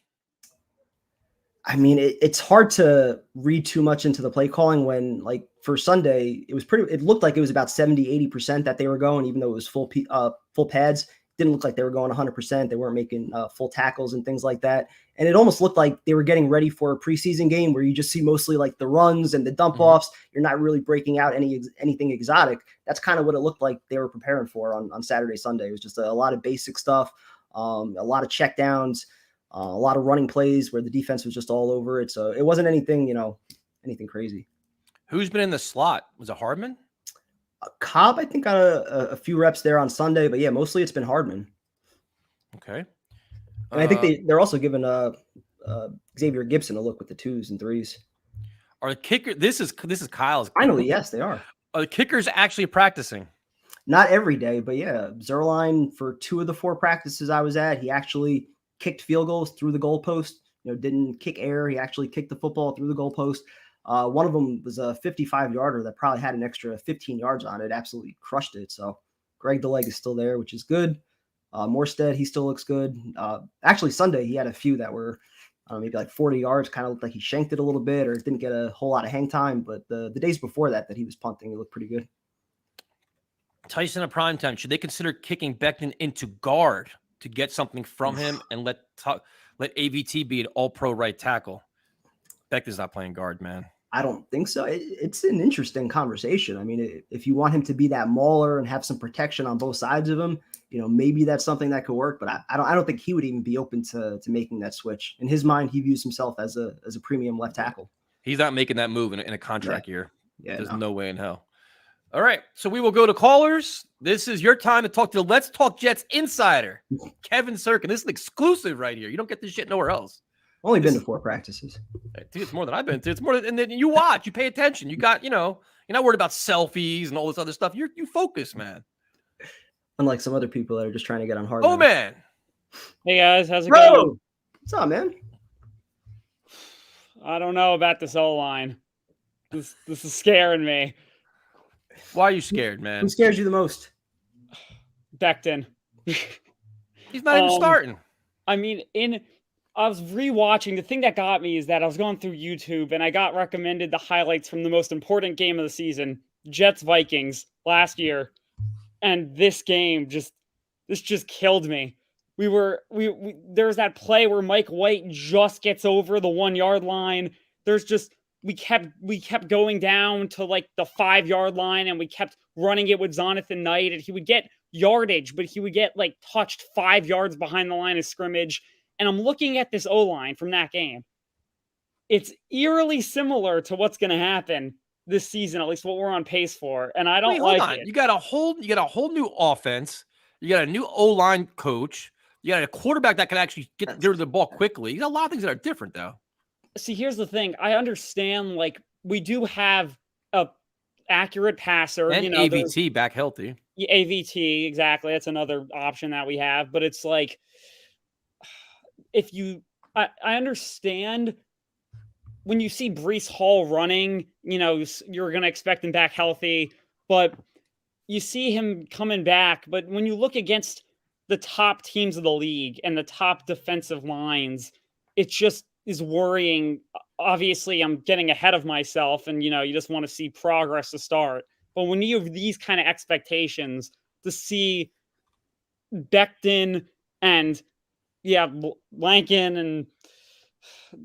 I mean, it's hard to read too much into the play calling when, like, for Sunday, it looked like it was about 70-80% that they were going, even though it was full pads. It didn't look like they were going 100%. They weren't making full tackles and things like that. And it almost looked like they were getting ready for a preseason game where you just see mostly like the runs and the dump offs. You're not really breaking out anything exotic. That's kind of what it looked like they were preparing for on Saturday, Sunday. It was just a lot of basic stuff, a lot of checkdowns. A lot of running plays where the defense was just all over it. So it wasn't anything crazy. Who's been in the slot? Was it Hardman? Cobb, I think, got a few reps there on Sunday. But, yeah, mostly it's been Hardman. Okay. And I think they're also giving Xavier Gibson a look with the 2s and 3s. Are the kicker? This is Kyle's. Finally, yes, they are. Are the kickers actually practicing? Not every day, but yeah, Zerline for 2 of the 4 practices I was at, he actually kicked field goals through the goalpost. Didn't kick air. He actually kicked the football through the goalpost. One of them was a 55-yarder that probably had an extra 15 yards on it. Absolutely crushed it. So Greg DeLeg is still there, which is good. Morstead, he still looks good. Actually, Sunday, he had a few that were maybe like 40 yards, kind of looked like he shanked it a little bit or didn't get a whole lot of hang time. But the days before that he was punting, it looked pretty good. Tyson at primetime, should they consider kicking Becton into guard to get something from him and let AVT be an all-pro right tackle? Becton's not playing guard, man. I don't think so. It's an interesting conversation. I mean, if you want him to be that mauler and have some protection on both sides of him, maybe that's something that could work. But I don't think he would even be open to making that switch. In his mind, he views himself as a premium left tackle. He's not making that move in a contract year. Yeah, there's no way in hell. All right, so we will go to callers. This is your time to talk to Let's Talk Jets insider, Kevin Sirkin. This is an exclusive right here. You don't get this shit nowhere else. Only been to 4 practices. I think it's more than I've been to. It's more than, and then you watch, you pay attention. You got, you're not worried about selfies and all this other stuff. You focus, man. Unlike some other people that are just trying to get on hard. Oh, man. Hey, guys. How's it going? What's up, man? I don't know about this O-line. This is scaring me. Why are you scared, man? Who scares you the most? Becton. He's not even starting. I mean, I was rewatching. The thing that got me is that I was going through YouTube and I got recommended the highlights from the most important game of the season, Jets-Vikings last year. And this game just killed me. There's that play where Mike White just gets over the 1-yard line. We kept going down to like the 5-yard line and we kept running it with Jonathan Knight and he would get yardage, but he would get like touched 5 yards behind the line of scrimmage. And I'm looking at this O-line from that game. It's eerily similar to what's going to happen this season, at least what we're on pace for. And I don't like it. You got a whole new offense. You got a new O-line coach. You got a quarterback that can actually get rid of the ball quickly. You got a lot of things that are different, though. See, here's the thing. I understand, like, we do have a accurate passer. And AVT back healthy. Yeah, AVT, exactly. That's another option that we have. But it's like, I understand when you see Breece Hall running, you're going to expect him back healthy. But you see him coming back. But when you look against the top teams of the league and the top defensive lines, it just is worrying. Obviously, I'm getting ahead of myself and, you just want to see progress to start. But when you have these kind of expectations to see Becton and, Lankin and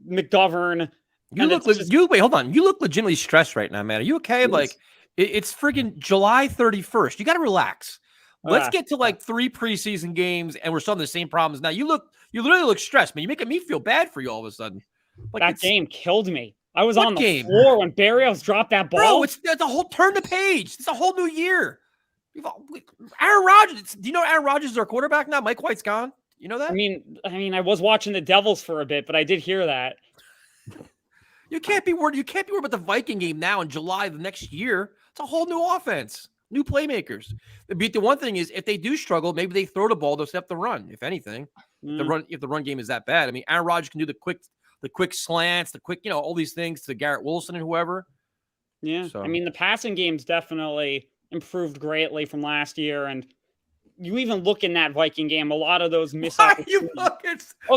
McGovern. Wait, hold on. You look legitimately stressed right now, man. Are you okay? Yes. Like, it's friggin' July 31st. You got to relax. Let's get to like 3 preseason games and we're solving the same problems. Now you literally look stressed, man. You're making me feel bad for you all of a sudden. Like that game killed me. I was on the game? floor when Barrios dropped that ball. Bro, it's a whole turn the page. It's a whole new year. Aaron Rodgers. Do you know Aaron Rodgers is our quarterback now? Mike White's gone. You know that? I mean, I was watching the Devils for a bit, but I did hear that. You can't be worried. You can't be worried about the Viking game now in July the next year. It's a whole new offense, new playmakers. The one thing is, if they do struggle, maybe they throw the ball to step the run. If anything, if the run game is that bad, I mean, Aaron Rodgers can do the quick slants, the quick, all these things to Garrett Wilson and whoever. Yeah, so. I mean, the passing game's definitely improved greatly from last year, and you even look in that Viking game, a lot of those missed opportunities. Why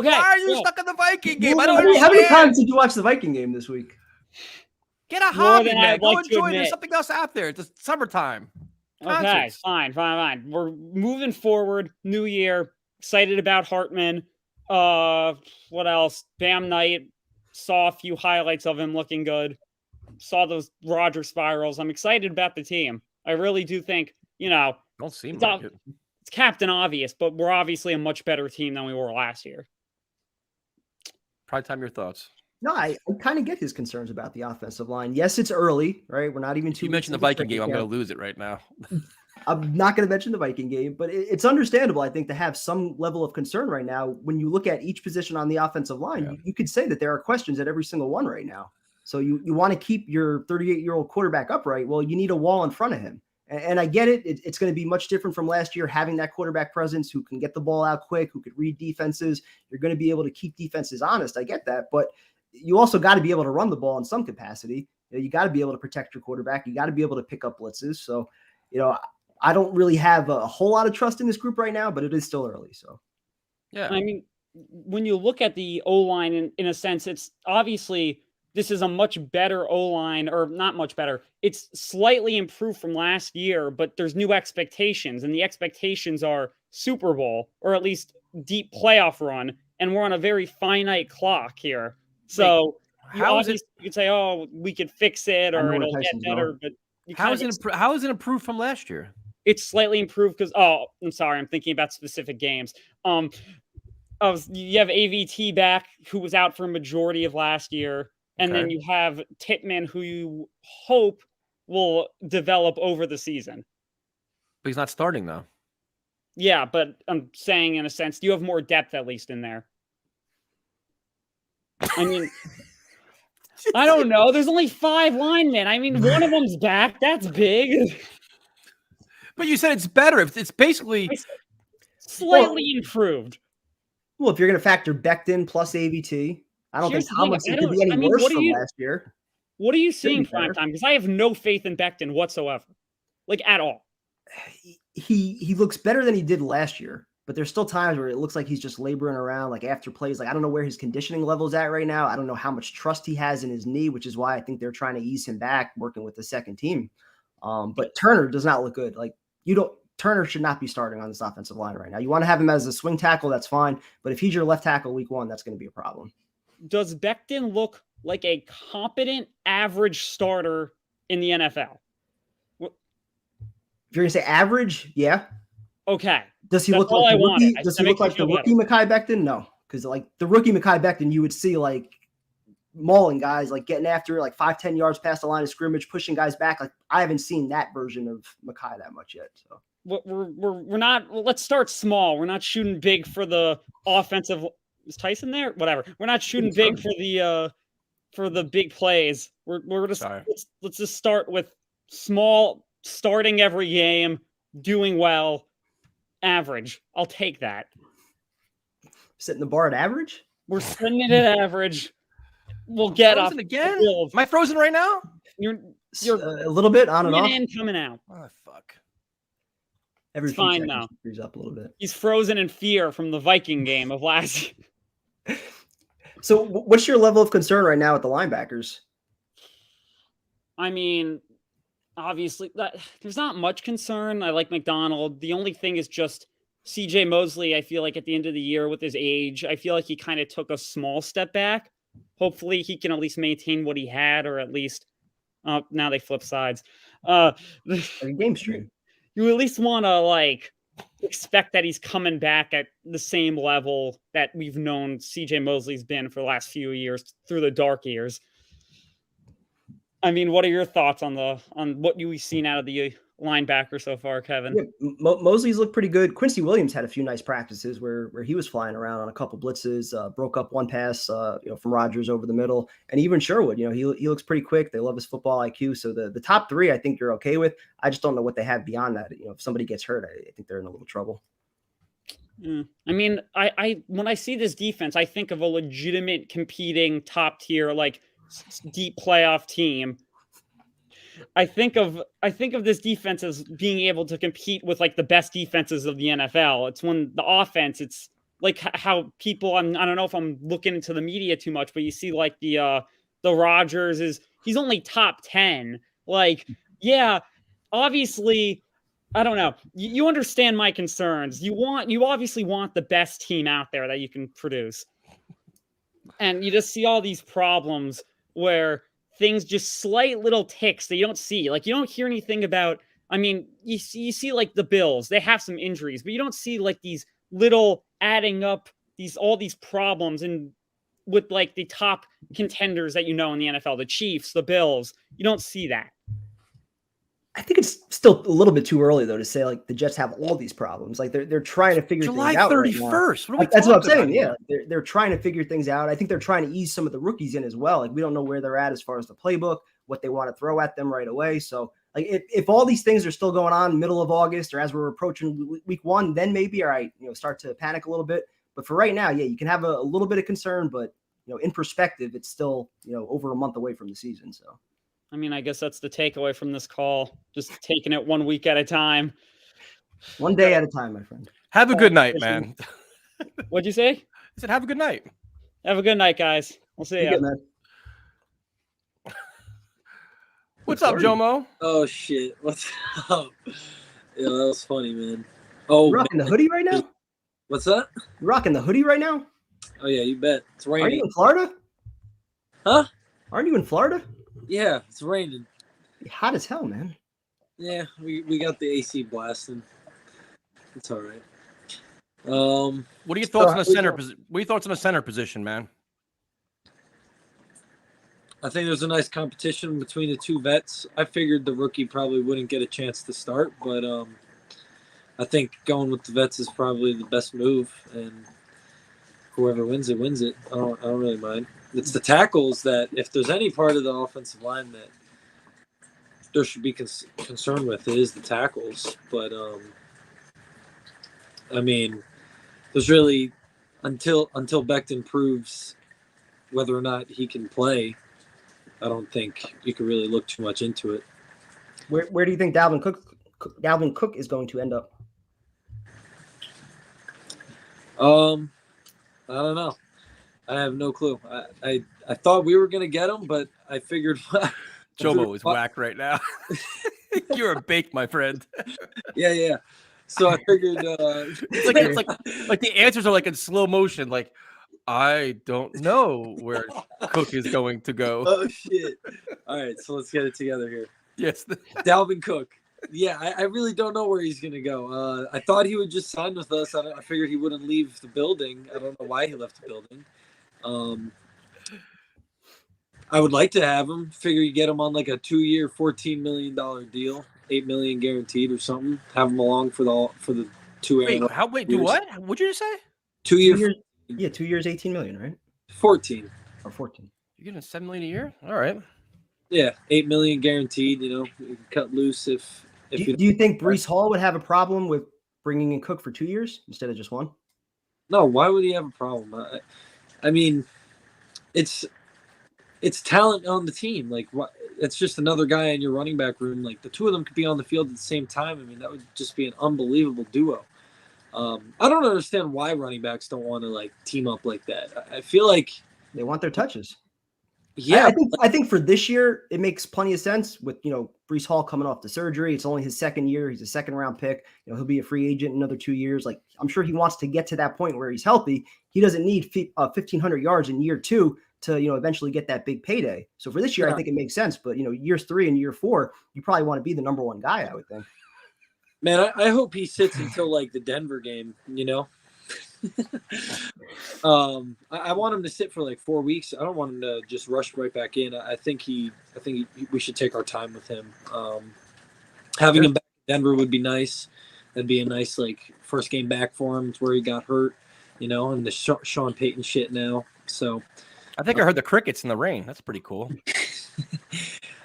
are you stuck in the Viking game? How many times did you watch the Viking game this week? Get a hobby, man. Go enjoy. There's something else out there. It's summertime. Concerts. Okay, fine. We're moving forward. New year. Excited about Hartman. What else? Bam Knight. Saw a few highlights of him looking good. Saw those Roger spirals. I'm excited about the team. I really do think, don't seem like it. It's Captain Obvious, but we're obviously a much better team than we were last year. Prime time, your thoughts. No, I kind of get his concerns about the offensive line. Yes, it's early, right? We're not even 2 You mentioned the Viking game. I'm going to lose it right now. I'm not going to mention the Viking game, but it's understandable, I think, to have some level of concern right now. When you look at each position on the offensive line, you could say that there are questions at every single one right now. So you want to keep your 38-year-old quarterback upright. Well, you need a wall in front of him. And I get it. It's going to be much different from last year, having that quarterback presence who can get the ball out quick, who could read defenses. You're going to be able to keep defenses honest. I get that. But you also got to be able to run the ball in some capacity. You got to be able to protect your quarterback. You got to be able to pick up blitzes. So, I don't really have a whole lot of trust in this group right now, but it is still early. So, yeah. I mean, when you look at the O-line in a sense, it's obviously this is a much better O-line, or not much better. It's slightly improved from last year, but there's new expectations, and the expectations are Super Bowl, or at least deep playoff run, and we're on a very finite clock here. So you could say, oh, we could fix it, or it'll get better, but how is it improved from last year? It's slightly improved because, I'm sorry, I'm thinking about specific games. You have AVT back, who was out for a majority of last year. And then you have Titman, who you hope will develop over the season. But he's not starting, though. Yeah, but I'm saying, in a sense, you have more depth, at least, in there. I mean, I don't know. There's only 5 linemen. I mean, one of them's back. That's big. But you said it's better. It's basically slightly improved. Well, if you're going to factor Becton plus AVT, I don't think Tomlinson could be any worse from last year. What are you seeing prime time? Because I have no faith in Becton whatsoever, like at all. He looks better than he did last year, but there's still times where it looks like he's just laboring around, like after plays. Like, I don't know where his conditioning level is at right now. I don't know how much trust he has in his knee, which is why I think they're trying to ease him back, working with the second team. But Turner does not look good. Like, Turner should not be starting on this offensive line right now. You want to have him as a swing tackle, that's fine. But if he's your left tackle week 1, that's going to be a problem. Does Becton look like a competent average starter in the NFL? If you're going to say average, yeah. Okay. Does he look like the rookie? Does he look like the rookie Mekhi Becton? No. Because like the rookie Mekhi Becton, you would see like mauling guys, like getting after it, like 5-10 yards past the line of scrimmage, pushing guys back. Like, I haven't seen that version of Mekhi that much yet. So we're not. Let's start small. We're not shooting big for the offensive. Is Tyson there? Whatever. We're not shooting big for the big plays. We're just let's just start with small, starting every game, doing well, average. I'll take that. Setting the bar at average? We're setting it at average. We'll get up again. Am I frozen right now? You're a little bit on and off. In, coming out. Oh fuck. Every it's fine now. Freeze up a little bit. He's frozen in fear from the Viking game of last year. So what's your level of concern right now with the linebackers? I mean, obviously, there's not much concern. I like McDonald. The only thing is just CJ Mosley, I feel like at the end of the year with his age, I feel like he kind of took a small step back. Hopefully he can at least maintain what he had, or at least now they flip sides. Game stream. You at least want to expect that he's coming back at the same level that we've known CJ Mosley's been for the last few years through the dark years. I mean, what are your thoughts on what you've seen out of the linebacker so far, Kevin? Yeah, Mosley's looked pretty good. Quincy Williams had a few nice practices where he was flying around on a couple blitzes, broke up one pass, from Rodgers over the middle, and even Sherwood. He looks pretty quick. They love his football IQ. So the top 3, I think you're okay with. I just don't know what they have beyond that. If somebody gets hurt, I think they're in a little trouble. I mean, I when I see this defense, I think of a legitimate competing top tier, deep playoff team. I think of this defense as being able to compete with the best defenses of the NFL. It's when the offense, it's like how people, I don't know if I'm looking into the media too much, but you see the Rodgers he's only top 10. Yeah, obviously, I don't know. You understand my concerns. You obviously want the best team out there that you can produce. And you just see all these problems where things just slight little ticks that you don't see. You don't hear anything about, I mean, you see the Bills, they have some injuries, but you don't see these little adding up all these problems and with the top contenders that in the NFL, the Chiefs, the Bills. You don't see that. I think it's still a little bit too early though to say like the Jets have all these problems. Like they're trying to figure July things out. Right 31st. now. That's what I'm saying. Yeah, they're trying to figure things out. I think they're trying to ease some of the rookies in as well. Like we don't know where they're at as far as the playbook, what they want to throw at them right away. So like if all these things are still going on middle of August or as we're approaching week 1, then maybe all right, start to panic a little bit. But for right now, yeah, you can have a little bit of concern, but in perspective, it's still over a month away from the season. So. I mean, I guess that's the takeaway from this call. Just taking it 1 week at a time. One day at a time, my friend. Have a good night, man. What'd you say? I said, have a good night. Have a good night, guys. We'll see you. Man. What's up, Jomo? Oh, shit. What's up? Yeah, that was funny, man. Oh, you rocking the hoodie right now? What's that? You rocking the hoodie right now? Oh, yeah, you bet. It's raining. Are you in Florida? Huh? Aren't you in Florida? Yeah, it's raining. Hot as hell, man. Yeah, we got the AC blasting. It's all right. What are your thoughts on the center? What are your thoughts on the center position, man? I think there's a nice competition between the two vets. I figured the rookie probably wouldn't get a chance to start, but I think going with the vets is probably the best move, and whoever wins it wins it. I don't really mind. It's the tackles that, if there's any part of the offensive line that there should be concerned with, it is the tackles. But I mean, there's really until Becton proves whether or not he can play, I don't think you can really look too much into it. Where do you think Dalvin Cook is going to end up? I don't know. I have no clue. I thought we were gonna get him, but I figured Jomo is whack right now. You're a bake, my friend. Yeah. So I figured it's like the answers are like in slow motion. Like, I don't know where Cook is going to go. Oh shit! All right, so let's get it together here. Yes, Dalvin Cook. Yeah, I really don't know where he's gonna go. I thought he would just sign with us. I figured he wouldn't leave the building. I don't know why he left the building. I would like to have him. Figure you get him on like a 2-year, $14 million deal, $8 million guaranteed or something. Have him along for the 2 years. Wait, do what? What'd you just say? 2 years. Yeah, 2 years, 18 million, right? 14 or 14. You're getting $7 million a year. All right. Yeah, $8 million guaranteed. You can cut loose if. Do you think Breece Hall would have a problem with bringing in Cook for 2 years instead of just 1? No, why would he have a problem? I mean, it's talent on the team. Like, it's just another guy in your running back room. Like, the two of them could be on the field at the same time. I mean, that would just be an unbelievable duo. I don't understand why running backs don't want to like team up like that. I feel like they want their touches. Yeah, I think for this year it makes plenty of sense with Breece Hall coming off the surgery. It's only his second year. He's a second-round pick. He'll be a free agent in another 2 years. Like, I'm sure he wants to get to that point where he's healthy. He doesn't need 1,500 yards in year 2 to eventually get that big payday. So for this year, I think it makes sense. But years 3 and year 4, you probably want to be the number 1 guy, I would think. Man, I hope he sits until like the Denver game. I want him to sit for like 4 weeks. I don't want him to just rush right back in. I think we should take our time with him. Having him back in Denver would be nice. That'd be a nice like first game back for him. It's where he got hurt, and the Sean Payton shit now. So I think I heard the crickets in the rain. That's pretty cool.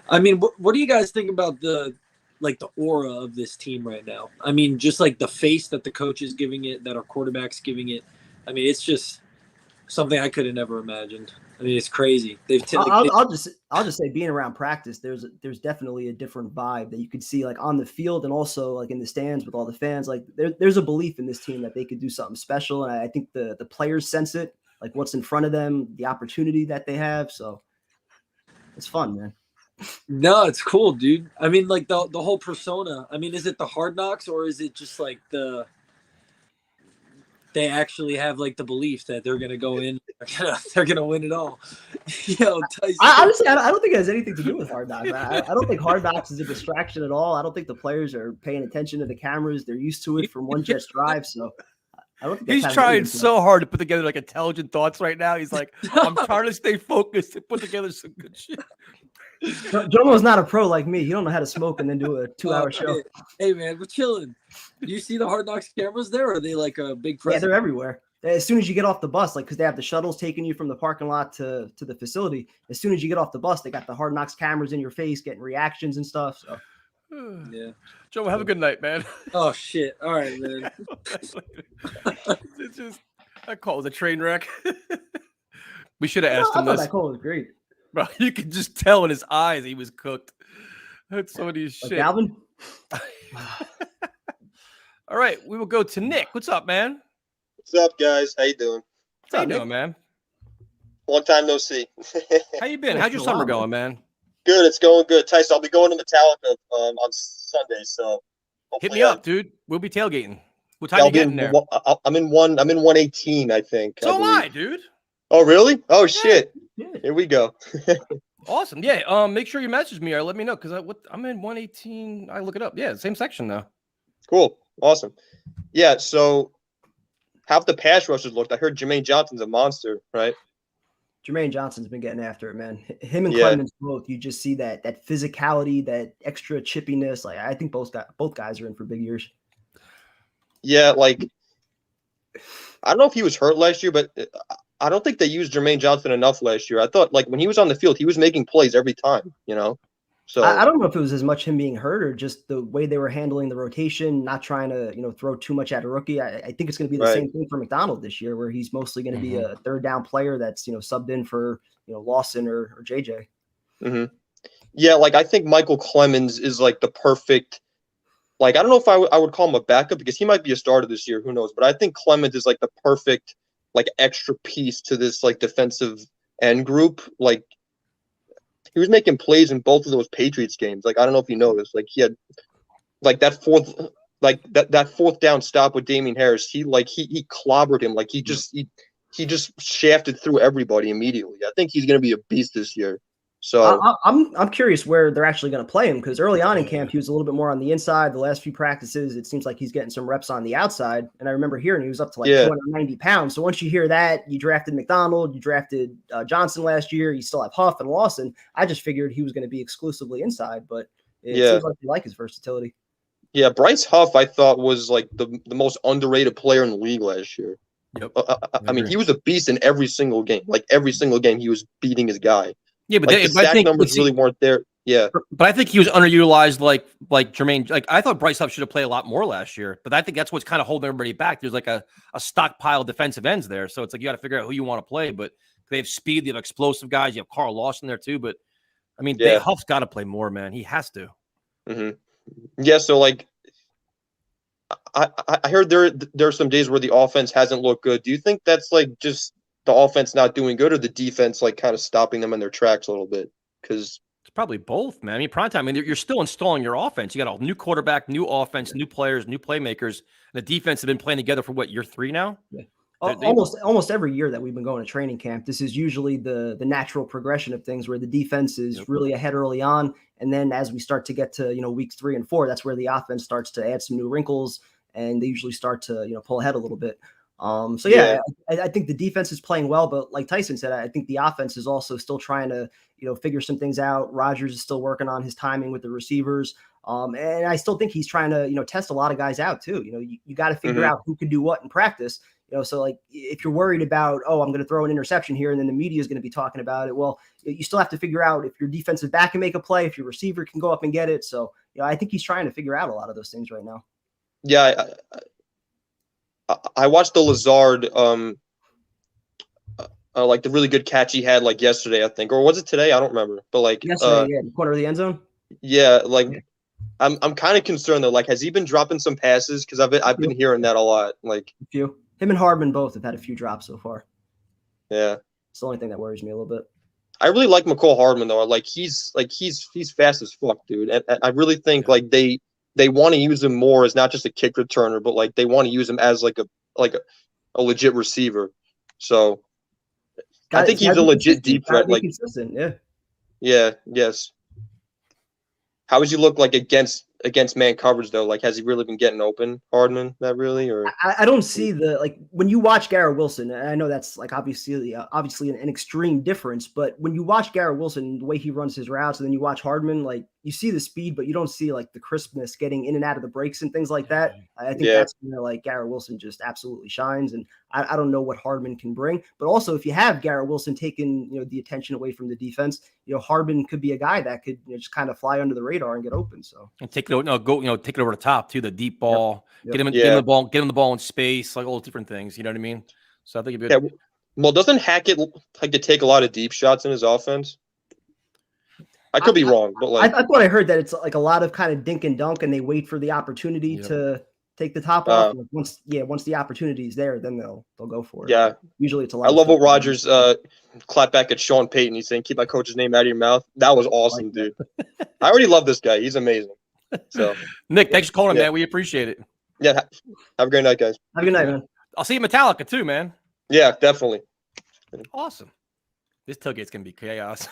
I mean, what do you guys think about the aura of this team right now? I mean, just like the face that the coach is giving it, that our quarterback's giving it. I mean, it's just something I could have never imagined. I mean, it's crazy. I'll just say, being around practice, there's definitely a different vibe that you could see like on the field and also like in the stands with all the fans. Like there's a belief in this team that they could do something special, and I think the players sense it, like what's in front of them, the opportunity that they have. So it's fun, man. No, it's cool, dude. I mean, like the whole persona. I mean, is it the Hard Knocks or is it just like they actually have like the belief that they're gonna go in, they're gonna win it all? Tyson. Honestly, I don't think it has anything to do with Hard Knocks. I don't think Hard Knocks is a distraction at all. I don't think the players are paying attention to the cameras. They're used to it from one Jets drive, so. I don't think he's trying so hard to put together like intelligent thoughts right now. He's like, I'm trying to stay focused and put together some good shit. Jomo's not a pro like me. You don't know how to smoke and then do a 2-hour show. Hey, man, we're chilling. You see the Hard Knocks cameras there? Or are they like a big Yeah, presence? they're everywhere. As soon as you get off the bus, like because they have the shuttles taking you from the parking lot to the facility. As soon as you get off the bus, they got the Hard Knocks cameras in your face, getting reactions and stuff. So Yeah. Joe, have a good night, man. Oh shit! All right, man. It's just that call was a train wreck. We should have I asked him thought this. that call was great. Bro, you could just tell in his eyes he was cooked. That's so many Like shit. Dalvin. All right, we will go to Nick. What's up, man? What's up, guys? How you doing? How you Nick? doing, man? Long time no see. How you been? Yeah, How's your it's been a summer while, going, man? Good. It's going good. Tyson, I'll be going to Metallica on Sunday, so Hit hopefully me up, dude. We'll be tailgating. What time I'll you be getting there? I'm in 118, I think. So am believe. I, dude. Oh, really? Oh, shit. Yeah. Here we go. Awesome. Yeah. Make sure you message me or let me know because I'm in 118. I look it up. Yeah, same section though. Cool. Awesome. Yeah. So, how have the pass rushers looked? I heard Jermaine Johnson's a monster, right? Jermaine Johnson's been getting after it, man. Him and Yeah. Clemens both. You just see that physicality, that extra chippiness. Like I think both guys are in for big years. Yeah. Like, I don't know if he was hurt last year, but I don't think they used Jermaine Johnson enough last year. I thought, like, when he was on the field, he was making plays every time, you know? So I don't know if it was as much him being hurt or just the way they were handling the rotation, not trying to, throw too much at a rookie. I think it's going to be the Right. same thing for McDonald this year, where he's mostly going to be a third down player that's, subbed in for, Lawson or JJ. Mm-hmm. Yeah, like I think Michael Clemens is like the perfect, like I don't know if I would call him a backup because he might be a starter this year, who knows? But I think Clemens is like the perfect like extra piece to this like defensive end group. Like he was making plays in both of those Patriots games. Like I don't know if you noticed, like he had like that fourth down stop with Damian Harris. He clobbered him. Like he just shafted through everybody immediately. I think he's going to be a beast this year. So I'm curious where they're actually going to play him because early on in camp he was a little bit more on the inside. The last few practices it seems like he's getting some reps on the outside. And I remember hearing he was up to like 290 pounds. So once you hear that, you drafted McDonald, you drafted Johnson last year. You still have Huff and Lawson. I just figured he was going to be exclusively inside, but it seems like you like his versatility. Yeah, Bryce Huff I thought was like the most underrated player in the league last year. Yep. I mean, he was a beast in every single game. Like every single game, he was beating his guy. Yeah, but, like the sack numbers really weren't there. Yeah, but I think he was underutilized. Like Jermaine. Like I thought Bryce Huff should have played a lot more last year. But I think that's what's kind of holding everybody back. There's like a stockpile of defensive ends there, so it's like you got to figure out who you want to play. But they have speed, they have explosive guys. You have Carl Lawson there too. But I mean, Huff's got to play more, man. He has to. Mm-hmm. Yeah. So like, I heard there are some days where the offense hasn't looked good. Do you think that's like just the offense not doing good or the defense like kind of stopping them in their tracks a little bit? Because it's probably both, man. I mean, prime time. I mean, you're still installing your offense. You got a new quarterback, new offense, new players, new playmakers. And the defense have been playing together for what, year 3 now? Yeah. Almost every year that we've been going to training camp, this is usually the natural progression of things where the defense is really ahead early on. And then as we start to get to, weeks 3 and 4, that's where the offense starts to add some new wrinkles and they usually start to, pull ahead a little bit. I think the defense is playing well, but like Tyson said, I think the offense is also still trying to, figure some things out. Rodgers is still working on his timing with the receivers. And I still think he's trying to, test a lot of guys out too. You got to figure out who can do what in practice. So like if you're worried about, I'm going to throw an interception here and then the media is going to be talking about it. Well, you still have to figure out if your defensive back can make a play, if your receiver can go up and get it. So, I think he's trying to figure out a lot of those things right now. Yeah, I watched the Lazard, like the really good catch he had like yesterday, I think, or was it today? I don't remember, but like yesterday, the corner of the end zone. Yeah, like I'm kind of concerned though. Like, has he been dropping some passes? Because I've been hearing that a lot. Like a few. Him and Hardman both have had a few drops so far. Yeah, it's the only thing that worries me a little bit. I really like McCall Hardman though. Like he's fast as fuck, dude. And I really think like they want to use him more as not just a kick returner, but like they want to use him as like a legit receiver. So I think he's a legit deep threat. Like consistent, yeah. Yeah, yes. How does he look like against against man coverage though? Like, has he really been getting open, Hardman? That really, or I don't see when you watch Garrett Wilson, and I know that's like obviously an extreme difference, but when you watch Garrett Wilson, the way he runs his routes, and then you watch Hardman, like you see the speed, but you don't see like the crispness getting in and out of the breaks and things like that. I think that's where like Garrett Wilson just absolutely shines, and I don't know what Hardman can bring. But also, if you have Garrett Wilson taking the attention away from the defense, Hardman could be a guy that could just kind of fly under the radar and get open. So and take it take it over the top too, the deep ball, Yep. get him the ball in space, like all different things. You know what I mean? So I think it'd be well, doesn't Hackett like to take a lot of deep shots in his offense? I could be wrong, but like I thought I heard that it's like a lot of kind of dink and dunk, and they wait for the opportunity to take the top off. Once the opportunity is there, then they'll go for it. Yeah, usually it's a lot. I love what Rodgers clapped back at Sean Payton. He's saying, "Keep my coach's name out of your mouth." That was awesome, dude. I already love this guy. He's amazing. So Nick, thanks for calling, man. We appreciate it. Yeah, have a great night, guys. Have a good night, man. I'll see you Metallica too, man. Yeah, definitely. Awesome. This tailgate's gonna be chaos.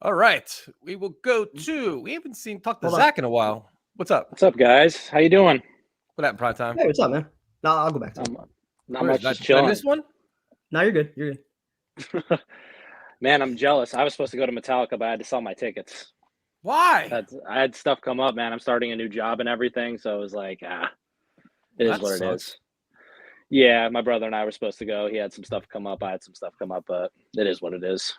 All right, we will go to. We haven't talked to Zach in a while. What's up? What's up, guys? How you doing? What happened, prime time? Hey, what's up, man? No, I'll go back to not much. Just chilling. This one? No, you're good. You're good. Man, I'm jealous. I was supposed to go to Metallica, but I had to sell my tickets. Why? I had stuff come up, man. I'm starting a new job and everything, so it was like, it is what it is. Yeah, my brother and I were supposed to go. He had some stuff come up. I had some stuff come up, but it is what it is.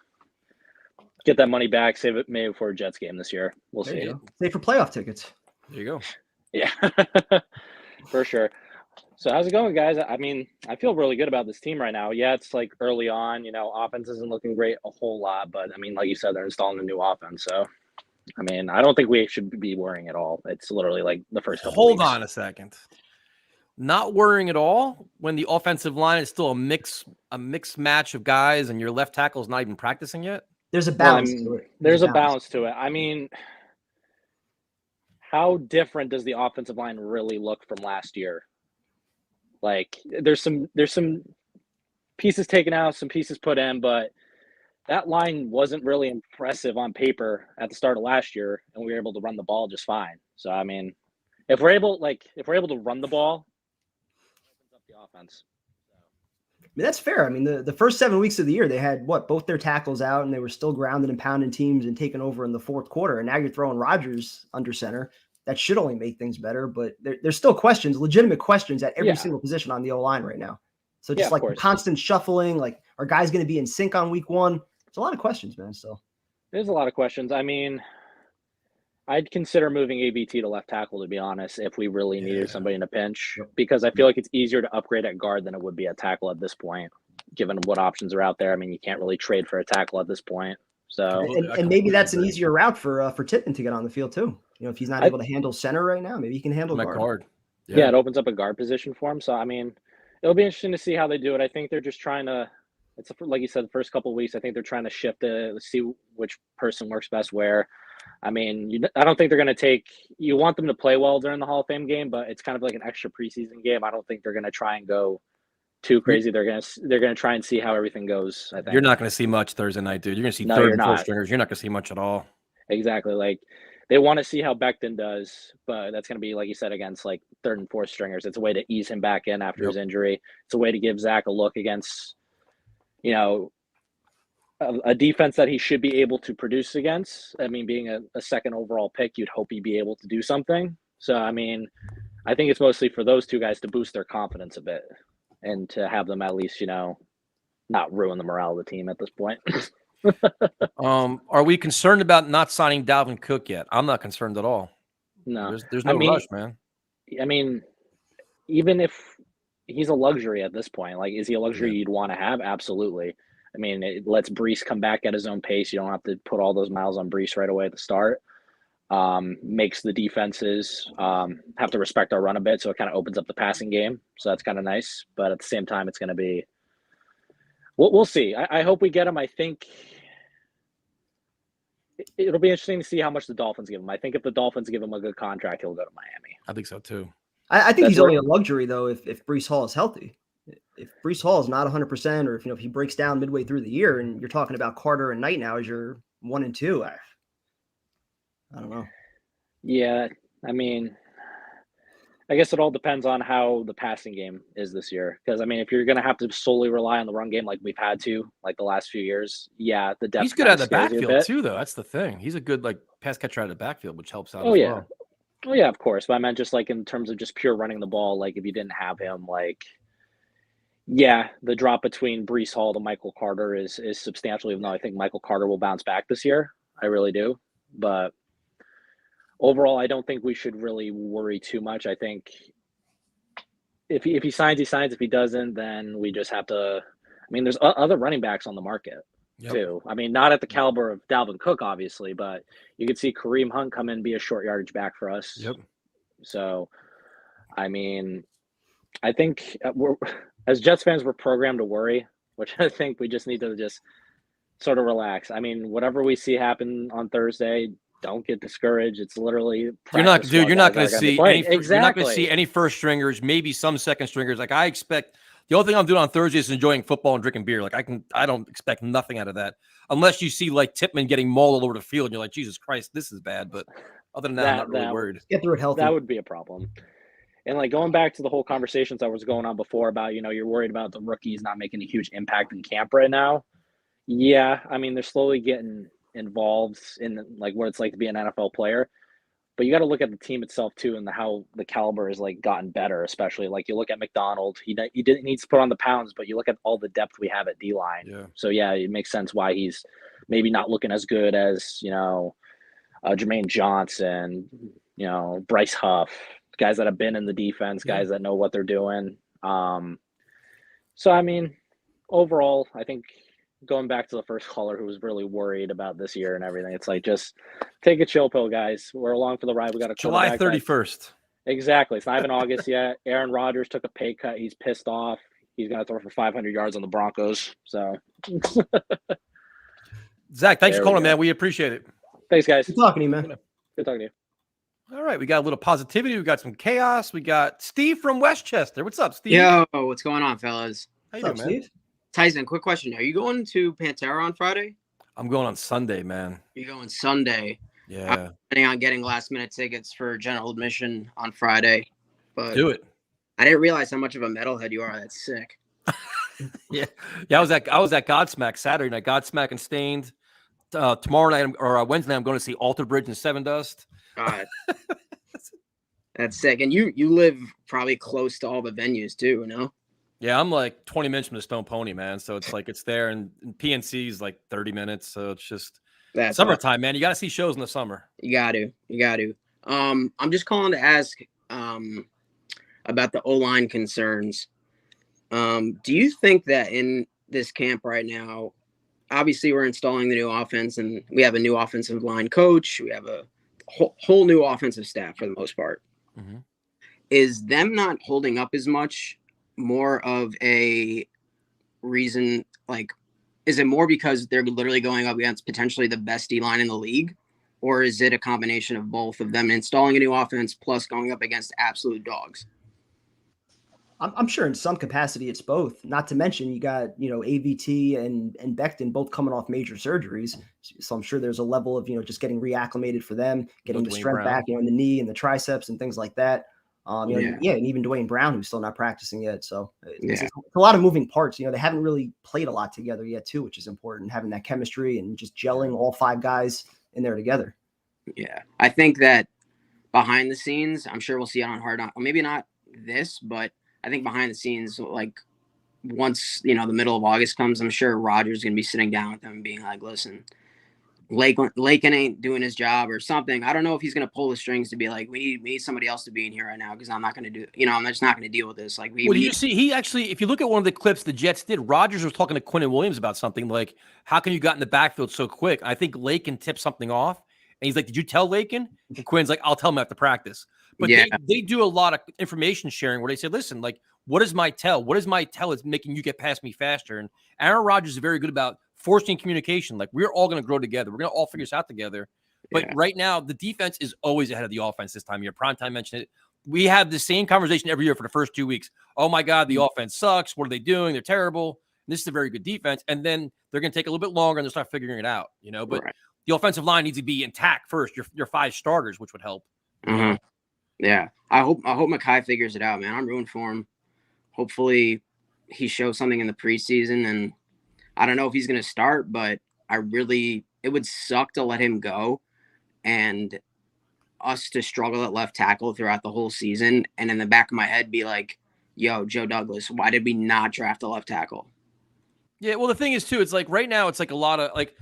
Get that money back, save it maybe for a Jets game this year. We'll see. Save for playoff tickets. There you go. Yeah, for sure. So how's it going, guys? I mean, I feel really good about this team right now. Yeah, it's like early on, offense isn't looking great a whole lot, but I mean, like you said, they're installing a new offense. So, I mean, I don't think we should be worrying at all. It's literally like the first couple Hold weeks. on a second. Not worrying at all when the offensive line is still a mixed match of guys and your left tackle is not even practicing yet? There's a balance to it. There's a balance to it. I mean, how different does the offensive line really look from last year? Like, there's some pieces taken out, some pieces put in, but that line wasn't really impressive on paper at the start of last year, and we were able to run the ball just fine. So, I mean, if we're able to run the ball, it opens up the offense. I mean, that's fair. I mean, the first 7 weeks of the year, they had both their tackles out, and they were still grounded and pounding teams and taking over in the fourth quarter. And now you're throwing Rodgers under center. That should only make things better, but there's still questions, legitimate questions at every single position on the O-line right now. So just like constant shuffling, like, are guys going to be in sync on week one? It's a lot of questions, man. So there's a lot of questions. I mean, I'd consider moving ABT to left tackle, to be honest, if we really needed somebody in a pinch, because I feel like it's easier to upgrade at guard than it would be at tackle at this point, given what options are out there. I mean, you can't really trade for a tackle at this point. So, and maybe that's an easier route for Tippin to get on the field too. If he's not able to handle center right now, maybe he can handle guard. Yeah, it opens up a guard position for him. So, I mean, it'll be interesting to see how they do it. I think they're just trying to. Like you said, the first couple of weeks, I think they're trying to shift to see which person works best where. I mean, I don't think they're going to you want them to play well during the Hall of Fame game, but it's kind of like an extra preseason game. I don't think they're going to try and go too crazy. They're going to try and see how everything goes. I think you're not going to see much Thursday night, dude. You're going to see third and fourth stringers. You're not going to see much at all. Exactly. Like, they want to see how Becton does, but that's going to be, like you said, against like third and fourth stringers. It's a way to ease him back in after his injury. It's a way to give Zach a look against, a defense that he should be able to produce against. I mean, being a second overall pick, you'd hope he'd be able to do something. So, I mean, I think it's mostly for those two guys to boost their confidence a bit and to have them at least, not ruin the morale of the team at this point. Are we concerned about not signing Dalvin Cook yet? I'm not concerned at all. No, there's no rush, man. I mean, even if he's a luxury at this point, like, is he a luxury you'd want to have? Absolutely. I mean, it lets Brees come back at his own pace. You don't have to put all those miles on Brees right away at the start. Makes the defenses have to respect our run a bit, so it kind of opens up the passing game. So that's kind of nice. But at the same time, it's going to be we'll see. I hope we get him. I think it'll be interesting to see how much the Dolphins give him. I think if the Dolphins give him a good contract, he'll go to Miami. I think so, too. I think he's only a luxury, though, if Brees Hall is healthy. If Brees Hall is not 100%, or if he breaks down midway through the year, and you're talking about Carter and Knight now as your 1 and 2, I don't know. Yeah, I mean, I guess it all depends on how the passing game is this year. Because I mean, if you're going to have to solely rely on the run game like we've had to, like the last few years, yeah, the depth He's good out of the scares you a backfield bit. too, though. That's the thing. He's a good like pass catcher out of the backfield, which helps out Oh as yeah, well. oh yeah, of course. But I meant just like in terms of just pure running the ball. Like if you didn't have him, like yeah, the drop between Breece Hall to Michael Carter is substantial. Even though I think Michael Carter will bounce back this year, I really do. But overall, I don't think we should really worry too much. I think if he signs, he signs. If he doesn't, then we just have to. I mean, there's other running backs on the market too. I mean, not at the caliber of Dalvin Cook, obviously, but you could see Kareem Hunt come in and be a short yardage back for us. Yep. So, I mean, I think as Jets fans, we're programmed to worry, which I think we just need to just sort of relax. I mean, whatever we see happen on Thursday, don't get discouraged. It's literally You're not, dude. You're not going to see any. Exactly. You're not going to see any first stringers. Maybe some second stringers. Like I expect. The only thing I'm doing on Thursday is enjoying football and drinking beer. Like I don't expect nothing out of that, unless you see like Tippmann getting mauled all over the field, and you're like, Jesus Christ, this is bad. But other than that, I'm not really worried. Get through it healthy. That would be a problem. And like going back to the whole conversations that was going on before about, you're worried about the rookies not making a huge impact in camp right now. Yeah, I mean, they're slowly getting involved in like what it's like to be an NFL player. But you got to look at the team itself too, and how the caliber has like gotten better. Especially like you look at McDonald, he didn't need to put on the pounds, but you look at all the depth we have at D line. Yeah. So yeah, it makes sense why he's maybe not looking as good as Jermaine Johnson, Bryce Huff, guys that have been in the defense, guys that know what they're doing. So I mean, overall, I think. Going back to the first caller who was really worried about this year and everything, it's like just take a chill pill, guys. We're along for the ride. We got a July 31st. Exactly. It's not even August yet. Aaron Rodgers took a pay cut. He's pissed off. He's going to throw for 500 yards on the Broncos. So, Zach, thanks for calling, man. We appreciate it. Thanks, guys. Good talking to you, man. Good talking to you. All right, we got a little positivity. We got some chaos. We got Steve from Westchester. What's up, Steve? Yo, what's going on, fellas? How you doing, man? Steve? Tyson, quick question. Are you going to Pantera on Friday? I'm going on Sunday, man. You're going Sunday. Yeah. I'm planning on getting last-minute tickets for general admission on Friday. But do it. I didn't realize how much of a metalhead you are. That's sick. Yeah. I was at Godsmack Saturday night. Godsmack and Stained. Tomorrow night or Wednesday night, I'm going to see Alter Bridge and Seven Dust. That's sick. And you live probably close to all the venues too, no? Yeah, I'm like 20 minutes from the Stone Pony, man. So it's like it's there, and PNC is like 30 minutes. So it's just summertime, man. You got to see shows in the summer. You got to. I'm just calling to ask about the O-line concerns. Do you think that in this camp right now, obviously we're installing the new offense, and we have a new offensive line coach. We have a whole new offensive staff for the most part. Mm-hmm. Is them not holding up as much more of a reason? Like, is it more because they're literally going up against potentially the best D-line in the league? Or is it a combination of both of them installing a new offense plus going up against absolute dogs? I'm sure in some capacity it's both. Not to mention you got, AVT and Becton both coming off major surgeries. So I'm sure there's a level of, just getting reacclimated for them, getting the strength back, in the knee and the triceps and things like that. And even Dwayne Brown, who's still not practicing yet. So it's a lot of moving parts. They haven't really played a lot together yet too, which is important, having that chemistry and just gelling all five guys in there together. Yeah. I think that behind the scenes, I'm sure we'll see it on Hard Knocks. Maybe not this, but I think behind the scenes, like once, the middle of August comes, I'm sure Rodgers is going to be sitting down with them and being like, listen, Lakin ain't doing his job or something. I don't know if he's going to pull the strings to be like, we need somebody else to be in here right now because I'm not going to do, I'm just not going to deal with this. Like, you see, he actually, if you look at one of the clips the Jets did, Rodgers was talking to Quinnen Williams about something like, how can you got in the backfield so quick? I think Lakin tipped something off. And he's like, did you tell Lakin? And Quinn's like, I'll tell him after practice. But they do a lot of information sharing where they say, listen, like, what is my tell? What is my tell is making you get past me faster? And Aaron Rodgers is very good about forcing communication. Like, we're all going to grow together. We're going to all figure this out together. But right now, the defense is always ahead of the offense this time of year. Primetime mentioned it. We have the same conversation every year for the first 2 weeks. Oh, my God, the offense sucks. What are they doing? They're terrible. And this is a very good defense. And then they're going to take a little bit longer and they'll start figuring it out, But the offensive line needs to be intact first. Your 5 starters, which would help. Mm-hmm. Yeah, I hope Mekhi figures it out, man. I'm rooting for him. Hopefully, he shows something in the preseason, and I don't know if he's going to start, but it would suck to let him go and us to struggle at left tackle throughout the whole season, and in the back of my head be like, yo, Joe Douglas, why did we not draft a left tackle? Yeah, well, the thing is, too, it's like right now, it's like a lot of like,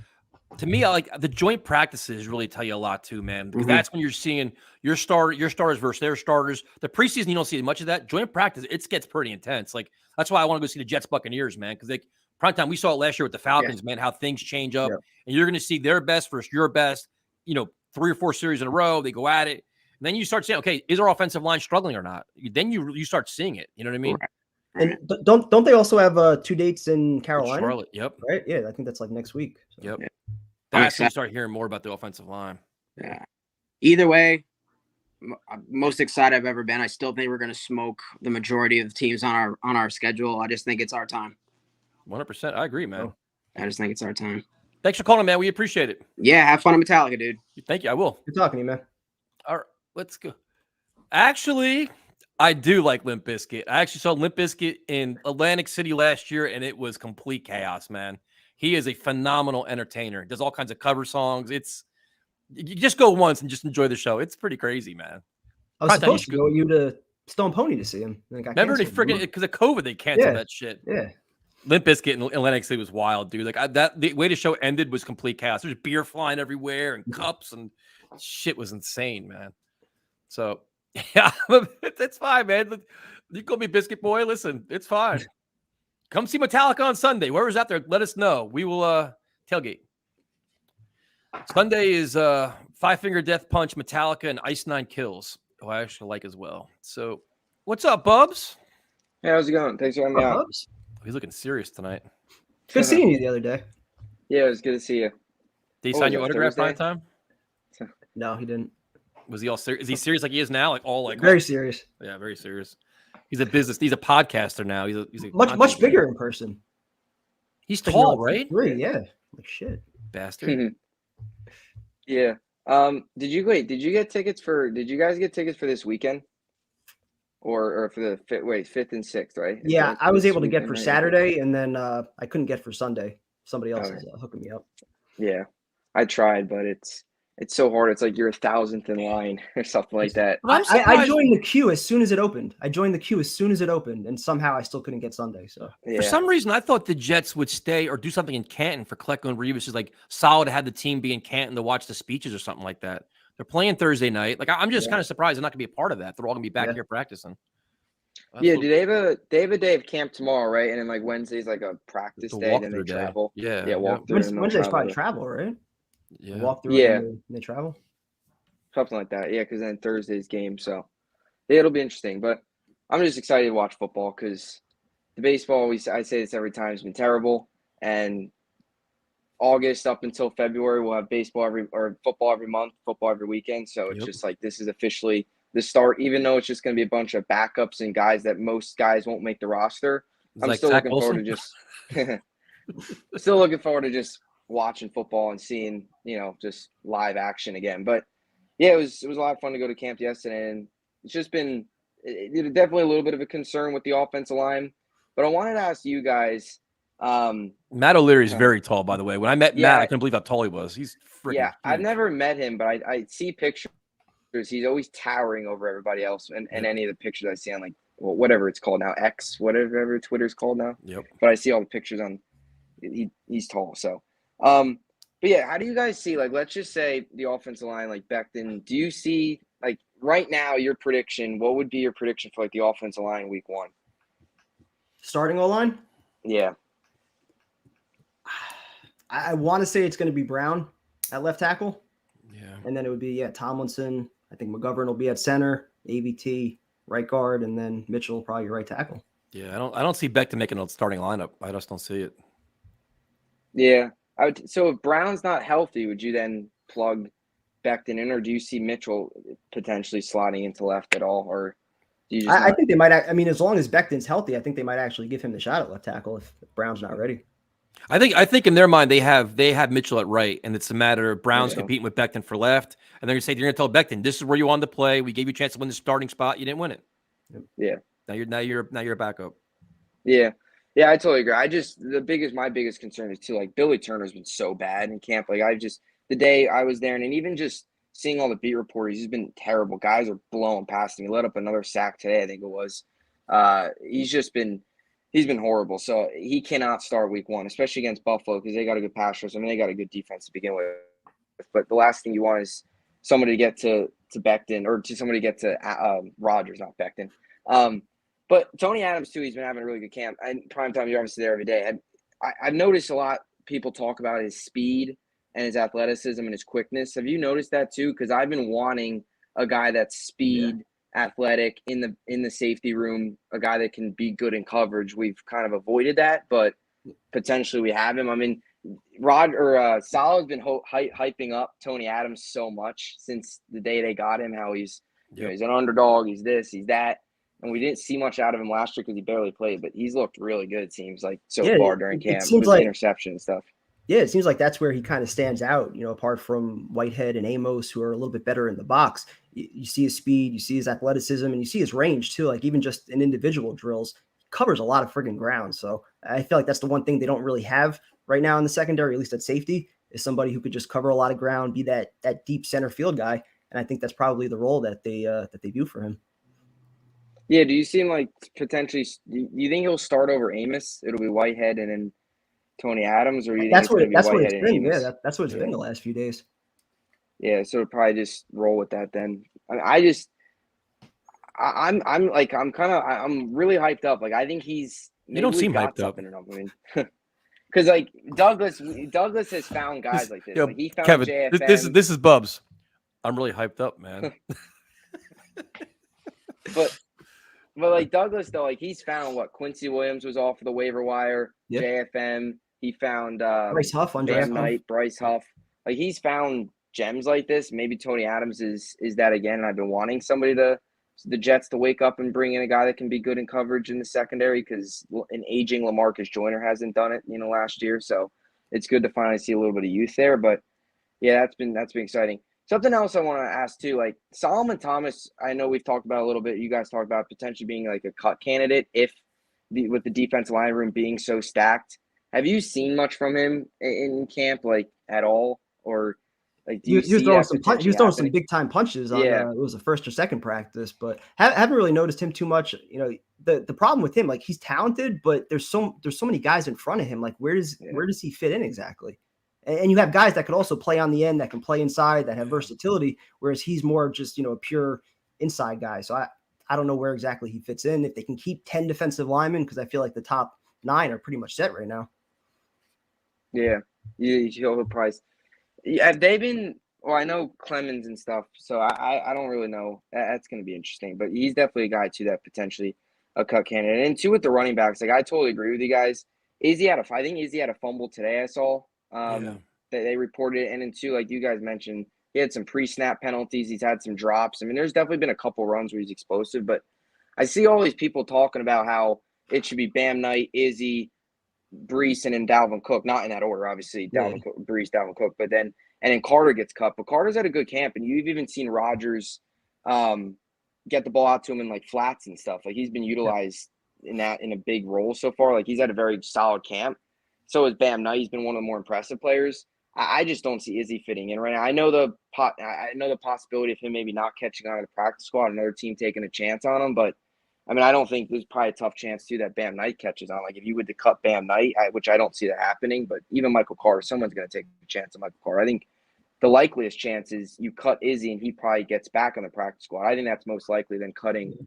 to me, I like the joint practices really tell you a lot, too, man, because that's when you're seeing your starters versus their starters. The preseason, you don't see much of that. Joint practice, it gets pretty intense. Like, that's why I want to go see the Jets Buccaneers, man, because like prime time, we saw it last year with the Falcons, man, how things change up, and you're going to see their best versus your best, 3 or 4 series in a row. They go at it. And then you start saying, okay, is our offensive line struggling or not? Then you start seeing it. You know what I mean? And don't they also have 2 dates in Carolina? Charlotte, yep. Right? Yeah, I think that's like next week. So. Yep. Yeah. That's when you start hearing more about the offensive line. Yeah. Either way, I'm most excited I've ever been. I still think we're going to smoke the majority of the teams on our schedule. I just think it's our time. 100%. I agree, man. I just think it's our time. Thanks for calling, man. We appreciate it. Yeah, have fun in Metallica, dude. Thank you. I will. Good talking to you, man. All right, let's go. Actually, I do like Limp Bizkit. I actually saw Limp Bizkit in Atlantic City last year, and it was complete chaos, man. He is a phenomenal entertainer. Does all kinds of cover songs. You just go once and just enjoy the show. It's pretty crazy, man. I was supposed to go with you to Stone Pony to see him. Remember they freaking because of COVID they canceled that shit. Yeah. Limp Bizkit in Atlantic City was wild, dude. Like the way the show ended was complete chaos. There's beer flying everywhere and cups and shit was insane, man. So yeah, it's fine, man. You call me Biscuit Boy. Listen, it's fine. Come see Metallica on Sunday. Whoever's out there, let us know. We will tailgate. Sunday is Five Finger Death Punch, Metallica, and Ice Nine Kills, who I actually like as well. So, what's up, Bubs? Hey, how's it going? Thanks for having me out. Bubs? He's looking serious tonight. Good seeing you the other day. Yeah, it was good to see you. Did he sign your autograph by time? No, he didn't. Was he all serious? Is he serious like he is now? Like all like very serious. Yeah, very serious. He's a podcaster now. He's a much bigger in person. He's tall, right? Yeah. Like shit. Bastard. Yeah. Did you guys get tickets for this weekend? Or for the 5th and 6th, right? Yeah, I was able to get for Saturday, and then I couldn't get for Sunday. Somebody else is hooking me up. Yeah, I tried, but it's so hard. It's like you're 1,000th in line or something like that. I joined the queue as soon as it opened. And somehow I still couldn't get Sunday. So for some reason, I thought the Jets would stay or do something in Canton for Klecko and Reeves. Is like solid to have the team be in Canton to watch the speeches or something like that. They're playing Thursday night. Like I'm just kind of surprised they're not going to be a part of that. They're all going to be back here practicing. Yeah, do they have a day of camp tomorrow, right? And then like Wednesday's like a practice day, and then they travel. Yeah, walk through. Wednesday's probably travel, right? Yeah, walk through. And they travel. Something like that. Yeah, because then Thursday's game, so it'll be interesting. But I'm just excited to watch football because the baseball. I say this every time, has been terrible, and August up until February, we'll have football every month, football every weekend. So it's just like this is officially the start, even though it's just going to be a bunch of backups and guys that most guys won't make the roster. I'm still looking forward to just watching football and seeing, just live action again. But yeah, it was a lot of fun to go to camp yesterday, and it's just been definitely a little bit of a concern with the offensive line. But I wanted to ask you guys. Matt O'Leary is very tall, by the way. When I met Matt, I couldn't believe how tall he was. He's freaking huge. I've never met him, but I see pictures. He's always towering over everybody else, and any of the pictures I see on like whatever it's called now, X, whatever Twitter's called now. Yep. But I see all the pictures on. He's tall, so. But yeah, how do you guys see, like, let's just say the offensive line, like Becton, do you see, like, right now, your prediction, what would be your prediction for, like, the offensive line week 1? Starting O-line? Yeah. I want to say it's going to be Brown at left tackle. Yeah. And then it would be, Tomlinson. I think McGovern will be at center, AVT, right guard, and then Mitchell will probably right tackle. Yeah, I don't see Becton making a starting lineup. I just don't see it. Yeah. So if Brown's not healthy, would you then plug Becton in, or do you see Mitchell potentially slotting into left at all? Or do you think they might. I mean, as long as Becton's healthy, I think they might actually give him the shot at left tackle if Brown's not ready. I think in their mind they have Mitchell at right, and it's a matter of Browns competing with Becton for left, and they're gonna tell Becton, this is where you wanted to play. We gave you a chance to win the starting spot. You didn't win it. Yeah. Now you're a backup. Yeah. Yeah, I totally agree. My biggest concern is too, like Billy Turner's been so bad in camp. Like the day I was there, and even just seeing all the beat reporters, he's been terrible. Guys are blowing past him. He let up another sack today, I think it was. He's been horrible. So he cannot start week 1, especially against Buffalo, because they got a good pass rush. I mean, they got a good defense to begin with. But the last thing you want is somebody to get to Becton, or to somebody to get to Rodgers, not Becton. But Tony Adams, too, he's been having a really good camp. And primetime, you're obviously there every day. And I've noticed a lot people talk about his speed and his athleticism and his quickness. Have you noticed that, too? Because I've been wanting a guy that's speed, athletic, in the safety room, a guy that can be good in coverage. We've kind of avoided that, but potentially we have him. I mean, Salah's been hyping up Tony Adams so much since the day they got him, how he's he's an underdog, he's this, he's that. And we didn't see much out of him last year because he barely played, but he's looked really good, it seems like, far during camp with interception and stuff. Yeah, it seems like that's where he kind of stands out, apart from Whitehead and Amos, who are a little bit better in the box. You see his speed, you see his athleticism, and you see his range too. Like even just in individual drills, he covers a lot of friggin' ground. So I feel like that's the one thing they don't really have right now in the secondary, at least at safety, is somebody who could just cover a lot of ground, be that deep center field guy. And I think that's probably the role that they do for him. Yeah, do you see him like potentially? Do you think he'll start over Amos? It'll be Whitehead and then Tony Adams, or you think That's it's going to be Whitehead and Amos? Yeah, that's what it's been the last few days. Yeah, so probably just roll with that then. I mean, I'm really hyped up. Like I think he's. You don't seem hyped up. I mean, because like Douglas has found guys like this. Like he found Kevin, JFM. This is Bubs. I'm really hyped up, man. But like Douglas though, like he's found Quincy Williams was off of the waiver wire. JFM. He found Bryce Huff on Van Knight, Bryce Huff. Like he's found gems like this. Maybe Tony Adams is that again. And I've been wanting the Jets to wake up and bring in a guy that can be good in coverage in the secondary, because an aging LaMarcus Joyner hasn't done it, last year. So it's good to finally see a little bit of youth there. But yeah, that's been exciting. Something else I want to ask too, like Solomon Thomas, I know we've talked about a little bit. You guys talked about potentially being like a cut candidate with the defensive line room being so stacked. Have you seen much from him in camp, like at all, or like do you see he was throwing some big time punches on it was the first or second practice, but haven't really noticed him too much. The problem with him, like he's talented, but there's so many guys in front of him. Like where does he fit in exactly? And you have guys that could also play on the end, that can play inside, that have versatility, whereas he's more just, a pure inside guy. So I don't know where exactly he fits in. If they can keep 10 defensive linemen, because I feel like the top 9 are pretty much set right now. Yeah, you feel the price. Have they been? Well, I know Clemens and stuff, so I don't really know. That's going to be interesting, but he's definitely a guy too that potentially a cut candidate. And two, with the running backs, like I totally agree with you guys. I think Izzy had a fumble today. I saw that they reported it, and then two, like you guys mentioned, he had some pre-snap penalties. He's had some drops. I mean, there's definitely been a couple runs where he's explosive, but I see all these people talking about how it should be Bam Knight, Izzy, Brees, and then Dalvin Cook. Not in that order, obviously. Dalvin Cook, Brees, Dalvin Cook, but then Carter gets cut. But Carter's had a good camp, and you've even seen Rodgers get the ball out to him in like flats and stuff. Like he's been utilized in a big role so far. Like he's had a very solid camp. So is Bam Knight. He's been one of the more impressive players. I just don't see Izzy fitting in right now. I know the possibility of him maybe not catching on to the practice squad, another team taking a chance on him, but I mean, I don't think there's probably a tough chance too that Bam Knight catches on. Like if you would to cut Bam Knight, which I don't see that happening, but even Michael Carter, someone's going to take a chance on Michael Carter. I think the likeliest chance is you cut Izzy and he probably gets back on the practice squad. I think that's most likely than cutting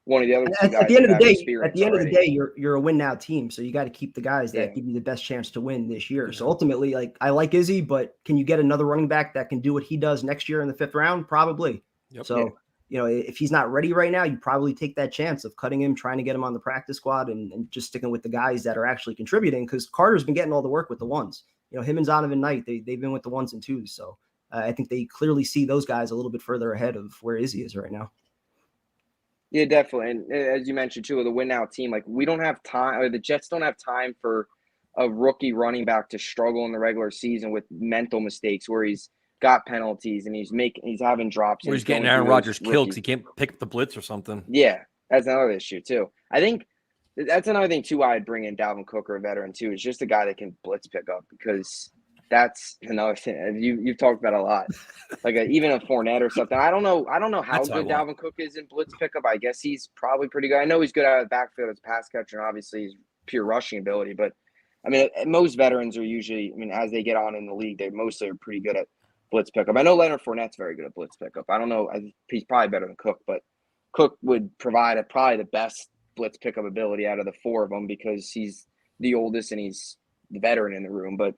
one of the other two guys. At the end of the day, you're a win now team, so you got to keep the guys that give you the best chance to win this year. So ultimately, like I like Izzy, but can you get another running back that can do what he does next year in the 5th round? Probably. So if he's not ready right now, you probably take that chance of cutting him, trying to get him on the practice squad, and just sticking with the guys that are actually contributing, because Carter's been getting all the work with the ones. Him and Zonovan Knight, they've been with the 1s and 2s. So I think they clearly see those guys a little bit further ahead of where Izzy is right now. Yeah, definitely. And as you mentioned too, the win now team, like we don't have time, or the Jets don't have time for a rookie running back to struggle in the regular season with mental mistakes where he's got penalties and he's having drops. Where and he's getting going Aaron through those Rodgers killed because rookie- he can't pick up the blitz or something. Yeah, that's another issue too. I think that's another thing too. I'd bring in Dalvin Cook or a veteran too. Is just a guy that can blitz pick up, because that's another thing you've talked about a lot. Like even a Fournette or something. I don't know how That's what I good want. Dalvin Cook is in blitz pickup. I guess he's probably pretty good. I know he's good out of the backfield as a pass catcher, and obviously he's pure rushing ability. But I mean, most veterans are usually, I mean, as they get on in the league, they mostly are pretty good at blitz pickup. I know Leonard Fournette's very good at blitz pickup. I don't know. He's probably better than Cook, but Cook would provide probably the best blitz pickup ability out of the four of them because he's the oldest and he's the veteran in the room. But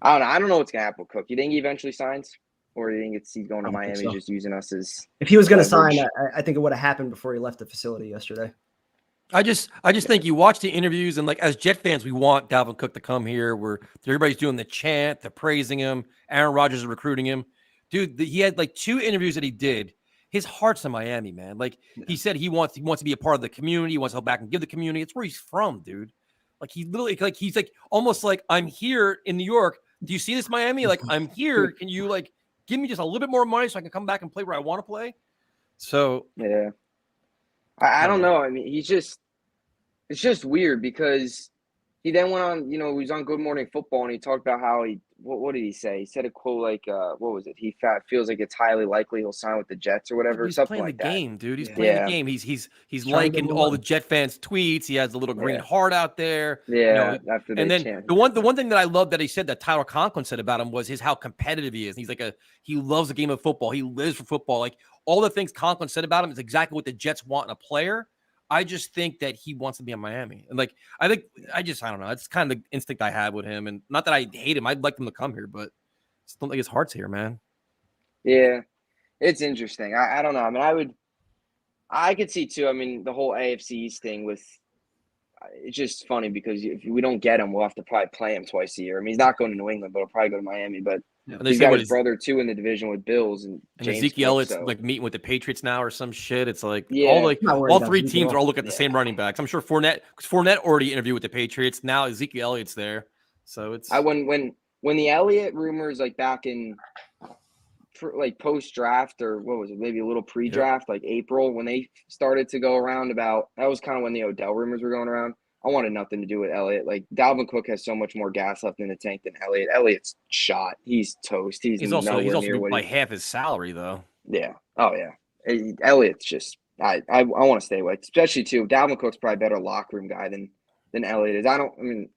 I don't know. I don't know what's gonna happen with Cook. You think he eventually signs, or do you think he's going to Miami, so. just using us as? If he was going to leverage? sign, I think it would have happened before he left the facility yesterday. I just think you watch the interviews, and like as Jet fans, we want Dalvin Cook to come here where everybody's doing the chant, they're praising him. Aaron Rodgers is recruiting him. Dude, he had like 2 interviews that he did. His heart's in Miami, man. Like he said he wants to be a part of the community. He wants to help back and give the community. It's where he's from, dude. Like he literally, like he's like almost like, I'm here in New York. Do you see this, Miami? Like I'm here. Can you like give me just a little bit more money so I can come back and play where I want to play? So Yeah, I don't know. I mean, it's just weird because he then went on, he was on Good Morning Football and he talked about how what did he say? He said a quote like, what was it? He feels like it's highly likely he'll sign with the Jets or whatever. He's something playing like the that. game, dude. He's playing the game. He's Trying to liking get all more the Jet fans' tweets. He has the little green Yeah. heart out there. Yeah, after they and then chant. the one thing that I love that he said that Tyler Conklin said about him was how competitive he is. He's like he loves the game of football. He lives for football. Like all the things Conklin said about him is exactly what the Jets want in a player. I just think that he wants to be in Miami. And like I don't know. It's kind of the instinct I have with him. And not that I hate him. I'd like him to come here, but I just don't think his heart's here, man. Yeah, it's interesting. I don't know. I mean, I could see too. I mean, the whole AFC East thing it's just funny because if we don't get him, we'll have to probably play him twice a year. I mean, he's not going to New England, but he'll probably go to Miami. But And he's got his brother too in the division with Bills and James Ezekiel Cook, Elliott's so. like meeting with the Patriots now or some shit. It's like Yeah. all 3 teams are all looking at the same running backs. I'm sure Fournette already interviewed with the Patriots. Now Ezekiel Elliott's there. So it's When the Elliott rumors like back in like post draft or what was it, maybe a little pre-draft, like April, when they started to go around that was kind of when the Odell rumors were going around. I wanted nothing to do with Elliott. Like Dalvin Cook has so much more gas left in the tank than Elliott. Elliott's shot. He's toast. He's also near by half his salary though. Yeah. Oh yeah. Elliott's just I want to stay away, especially too. Dalvin Cook's probably a better locker room guy than Elliott is.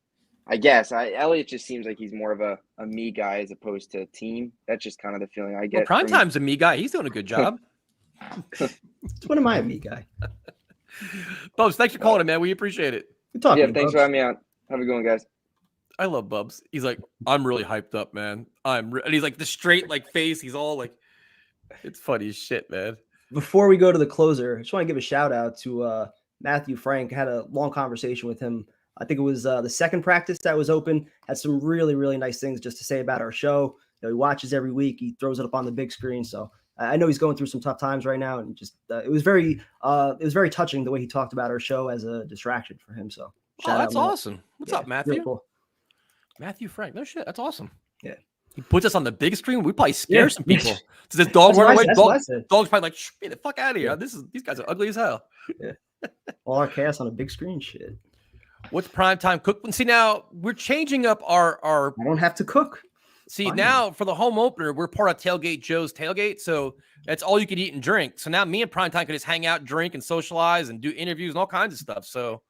I guess Elliott just seems like he's more of a me guy as opposed to a team. That's just kind of the feeling I get. Well, Primetime's a me guy. He's doing a good job. When am I a me guy? Bubs, thanks for calling, man. We appreciate it. Good talking. Yeah, thanks for having me on. Have a good one, guys. I love Bubs. He's like, I'm really hyped up, man. And he's like the straight like face. He's all like, it's funny as shit, man. Before we go to the closer, I just want to give a shout out to Matthew Frank. Had a long conversation with him. I think it was the second practice that was open. Had some really, really nice things just to say about our show. He watches every week. He throws it up on the big screen. So I know he's going through some tough times right now, and just it was very touching the way he talked about our show as a distraction for him. So that's awesome. What's up, Matthew? Really cool. Matthew Frank. No shit. That's awesome. Yeah. He puts us on the big screen. We probably scare some people. Does this dog run away? Dog's probably like, get the fuck out of here. Yeah. These guys are ugly as hell. Yeah. All our chaos on a big screen. Shit. What's primetime cook? See, now we're changing up our. I don't have to cook. See, now for the home opener, we're part of Tailgate Joe's Tailgate. So that's all you can eat and drink. So now me and Primetime can just hang out, drink, and socialize and do interviews and all kinds of stuff. So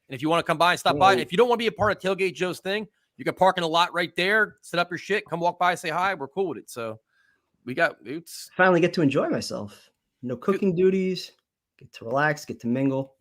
and if you want to come by and stop by, and if you don't want to be a part of Tailgate Joe's thing, you can park in a lot right there, set up your shit, come walk by, say hi. We're cool with it. So it's finally get to enjoy myself. No cooking duties, get to relax, get to mingle.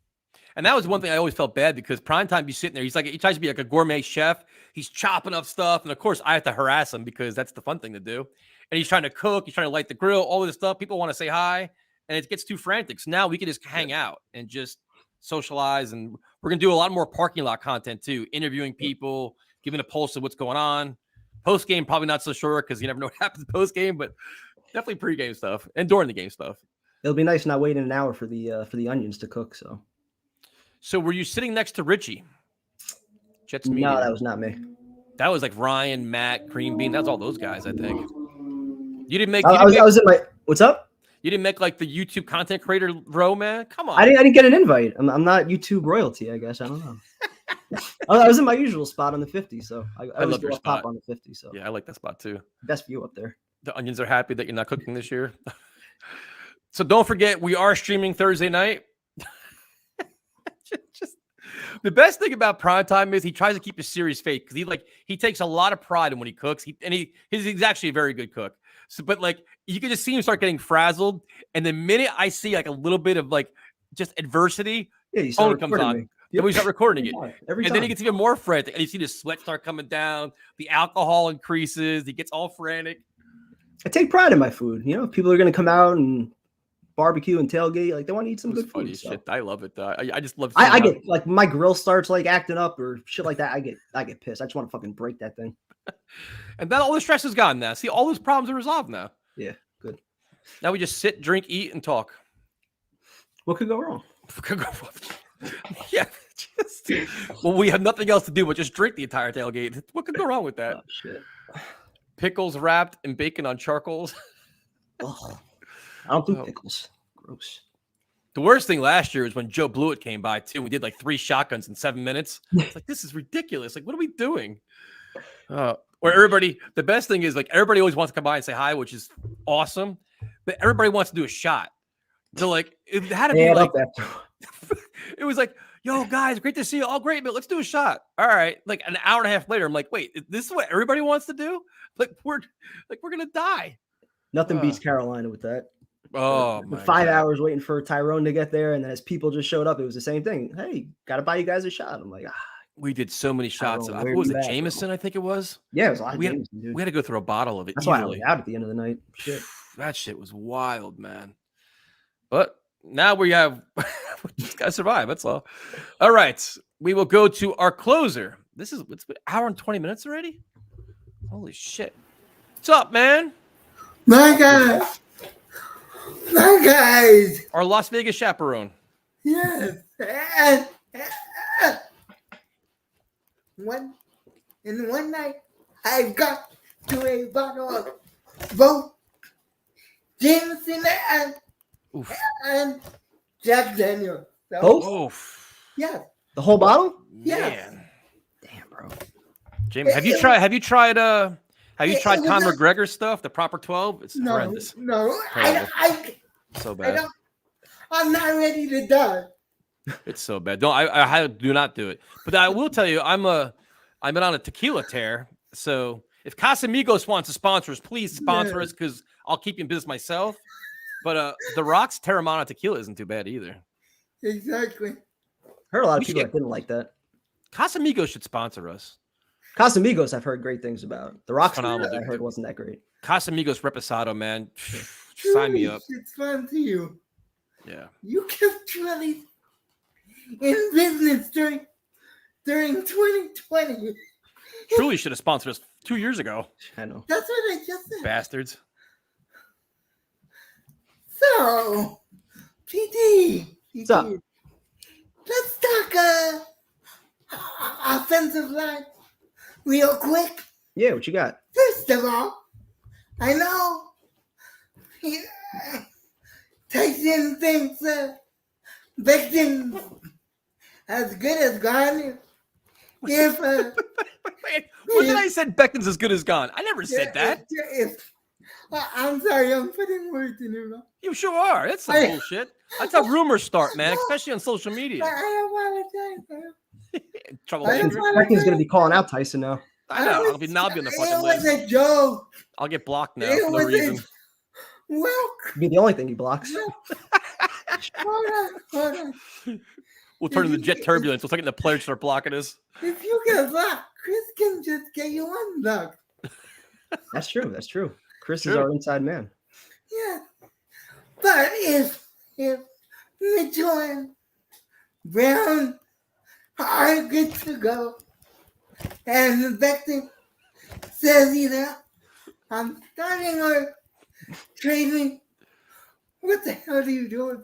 And that was one thing I always felt bad because Primetime be sitting there. He tries to be like a gourmet chef. He's chopping up stuff. And of course I have to harass him because that's the fun thing to do. And he's trying to cook. He's trying to light the grill, all of this stuff. People want to say hi and it gets too frantic. So now we can just hang out and just socialize. And we're going to do a lot more parking lot content too. Interviewing people, giving a pulse of what's going on. Post game, probably not so sure because you never know what happens post game, but definitely pre-game stuff and during the game stuff. It'll be nice not waiting an hour for the onions to cook. So were you sitting next to Richie? Jets media. No, that was not me. That was like Ryan, Matt, Cream Bean. That was all those guys, I think. You didn't make. I was in my. What's up? You didn't make like the YouTube content creator row, man. Come on. I didn't get an invite. I'm not YouTube royalty. I guess I don't know. I was in my usual spot on the 50, so I love your spot on the 50. So yeah, I like that spot too. Best view up there. The onions are happy that you're not cooking this year. So don't forget, we are streaming Thursday night. Just the best thing about primetime is he tries to keep his series fake because he takes a lot of pride in when he cooks. He's actually a very good cook. So, but like you can just see him start getting frazzled, and the minute I see like a little bit of like just adversity, yeah, phone comes on. Me. Then we start recording it. Every time. Then he gets even more frantic. And you see the sweat start coming down. The alcohol increases. He gets all frantic. I take pride in my food. You know, people are going to come out and barbecue and tailgate. Like, they want to eat some good food. So. Shit. I love it, though. I just love I get, like, my grill starts, like, acting up or shit like that. I get pissed. I just want to fucking break that thing. And then all the stress is gone now. See, all those problems are resolved now. Yeah, good. Now we just sit, drink, eat, and talk. What could go wrong? Yeah, well, we have nothing else to do but just drink the entire tailgate. What could go wrong with that? Oh, shit. Pickles wrapped in bacon on charcoals. Oh, I don't do pickles. Gross. The worst thing last year was when Joe Blewett came by too. We did like 3 shotguns in 7 minutes. It's like, this is ridiculous. Like, what are we doing? Where everybody, the best thing is like everybody always wants to come by and say hi, which is awesome. But everybody wants to do a shot. So like it had to be like it was like, yo, guys, great to see you. Oh, great, but let's do a shot. All right. Like an hour and a half later, I'm like, wait, this is what everybody wants to do? Like we're gonna die. Nothing beats Carolina with that. Oh, my 5 God. hours waiting for Tyrone to get there, and then as people just showed up, it was the same thing. Hey, gotta buy you guys a shot. I'm like, we did so many shots. Tyrone, What where was you it? at, Jameson, I think it was. Yeah, it was a lot of we Jameson, dude. We had to go through a bottle of it. That's easily. why I was out at the end of the night. Shit. That shit was wild, man. But now we have we just gotta survive. That's all. All right. We will go to our closer. It's been an hour and 20 minutes already. Holy shit. What's up, man? My guys. Our Las Vegas chaperone. Yes. One night I got to a bottle of both Jameson and Jack Daniels. So, Both? Yeah. The whole bottle? Yeah. Man. Damn, bro. Jamie, have you tried Conor McGregor's stuff, the Proper 12? It's horrendous. No. So bad. I'm not ready to die. It's so bad. I do not do it. But I will tell you, I've been on a tequila tear. So if Casamigos wants to sponsor us, please sponsor us because I'll keep you in business myself. But The Rock's Terramana tequila isn't too bad either. Exactly. Heard a lot of people that didn't like that. Casamigos should sponsor us. Casamigos, I've heard great things about. The Rock's Phenomenal, I heard wasn't that great. Casamigos Reposado, man. Sign me up. It's fun to you. Yeah. You kept truly in business during 2020. Truly should have sponsored us 2 years ago. I know. That's what I just said. Bastards. So, PT. What's up? Let's talk offensive line real quick. Yeah, what you got? First of all, I know Tyson thinks Becton as good as gone. If Wait, when did I said Becton's as good as gone? I never said that. I'm sorry, I'm putting words in your mouth. You sure are. That's some bullshit. That's how rumors start, man, especially on social media. I apologize. Trouble. Becton's going to be calling out Tyson now. I know. I'll be on the fucking It was list. a joke. I'll get blocked now It for no was reason. Be the only thing he blocks. Hold on. We'll turn into jet turbulence. We'll take it the players start blocking us. If you get blocked, Chris can just get you unblocked. That's true. Chris is our inside man. Yeah. But if Mitchell and Brown are good to go, and Becton says either I'm starting or trading, what the hell do you do?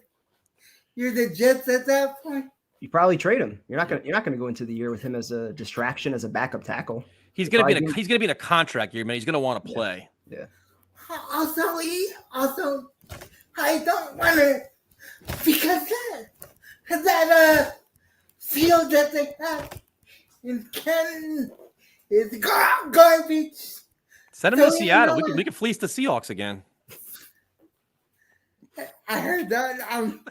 You're the Jets at that point. You probably trade him. You're not gonna go into the year with him as a distraction, as a backup tackle. He's gonna be in a contract year, man. He's gonna want to play. Yeah. Also, I don't want to, because that field that they have in Canton is garbage. Send him to Seattle. We can fleece the Seahawks again. I heard that. I'm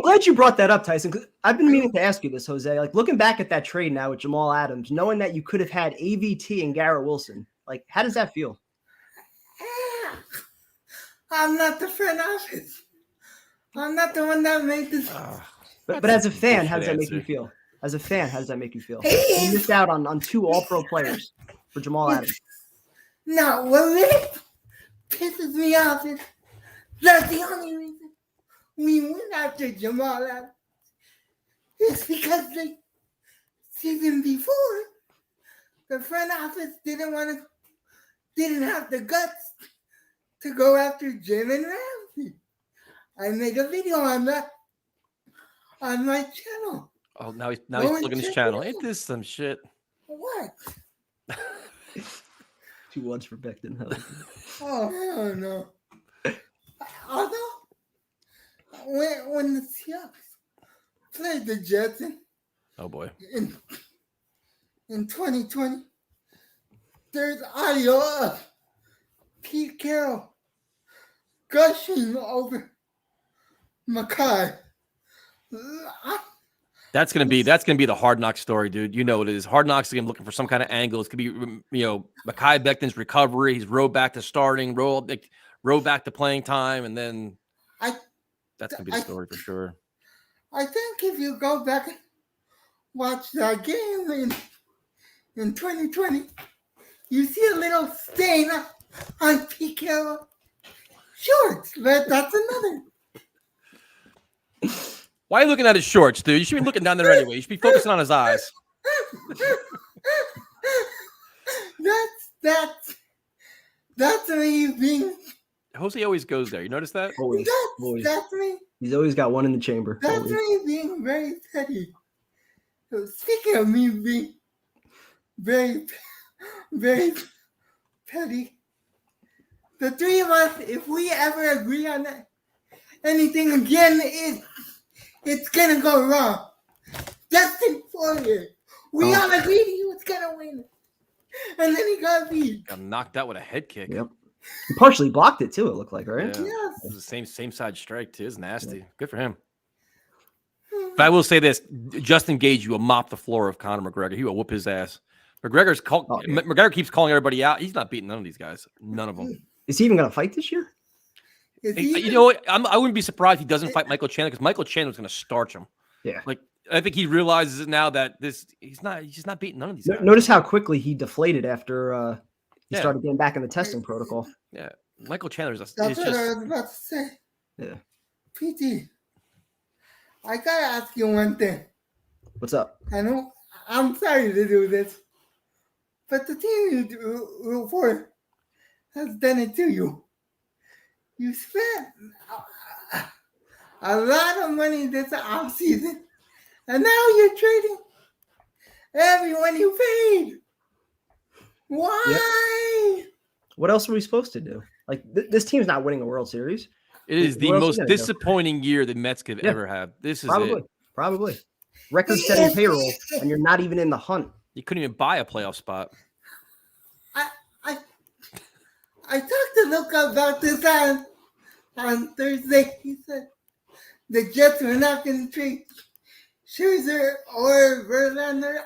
glad you brought that up, Tyson, because I've been meaning to ask you this, Jose. Like, looking back at that trade now with Jamal Adams, knowing that you could have had AVT and Garrett Wilson, like, how does that feel? I'm not the front office. I'm not the one that made this. But as a fan, how does that make you feel? As a fan, how does that make you feel? You missed out on 2 All-Pro players for Jamal Adams. No, what really pisses me off is that's the only reason we went after Jamal Adams. It's because the season before, the front office didn't have the guts to go after Jalen Ramsey. I made a video on that on my channel. Oh, now he's looking at his channel. Ain't this some shit? What? 2 ones for Becton. Oh, hell no. Although, when the Seahawks played the Jets oh boy, in 2020, there's audio of Pete Carroll gushing over Makai. that's gonna be the Hard Knocks story, dude. You know what it is. Hard Knocks again, looking for some kind of angle. It's gonna be Mekhi Becton's recovery. He's rode back to starting, rode back to playing time, and then that's gonna be the story for sure. I think if you go back and watch that game in 2020, you see a little stain on Pete Carroll shorts, but that's another. Why are you looking at his shorts, dude? You should be looking down there anyway. You should be focusing on his eyes. That's me being. Jose always goes there. You notice that? Always. That's me. He's always got one in the chamber. That's always. me being very petty. So speaking of me being very, very petty, the 3 of us, if we ever agree on anything again, it's gonna go wrong. Justin Poirier, we all agreed he was gonna win, and then he got beat. Got knocked out with a head kick. Yep. He partially blocked it too. It looked like, right? Yeah. Yes. It was the same side strike too. It's nasty. Yeah. Good for him. But I will say this: Justin Gage will mop the floor of Conor McGregor. He will whoop his ass. McGregor keeps calling everybody out. He's not beating none of these guys. None of them. Is he even going to fight this year? You know what? I wouldn't be surprised if he doesn't fight Michael Chandler, because Michael Chandler's going to starch him. Yeah. Like, I think he realizes it now that he's just not beating none of these guys. Notice how quickly he deflated after he started getting back in the testing protocol. Yeah. Michael Chandler's That's what I was about to say. Yeah. PT, I gotta ask you one thing. What's up? I know I'm sorry to do this, but the team you root for has done it to you. You spent a lot of money this offseason, and now you're trading everyone you paid. Why? Yep. What else are we supposed to do? Like, this team's not winning a World Series. It is the most disappointing year the Mets could ever have. This is probably record-setting payroll, and you're not even in the hunt. You couldn't even buy a playoff spot. I talked to Luca about this on Thursday. He said the Jets were not going to trade Scherzer or Verlander.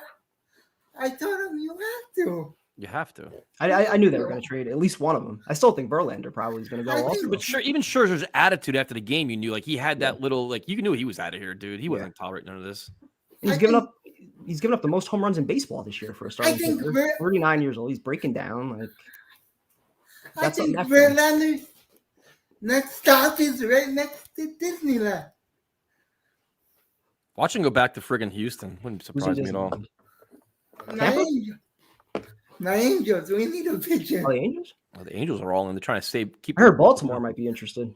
I told him you have to. You have to. I knew they were going to trade at least one of them. I still think Verlander probably is going to go also. But even Scherzer's attitude after the game, you knew, like, he had that little, like, you knew he was out of here, dude. He wasn't tolerating none of this. He's given up the most home runs in baseball this year for a starting pitcher. 39 years old. He's breaking down. Like, I think Verlander's next stop is right next to Disneyland. Watch him go back to friggin' Houston. Wouldn't surprise me at all. My Angels. We need a pitcher. Oh, the Angels? Well, the Angels are all in. They're trying to keep. I heard Baltimore might be interested.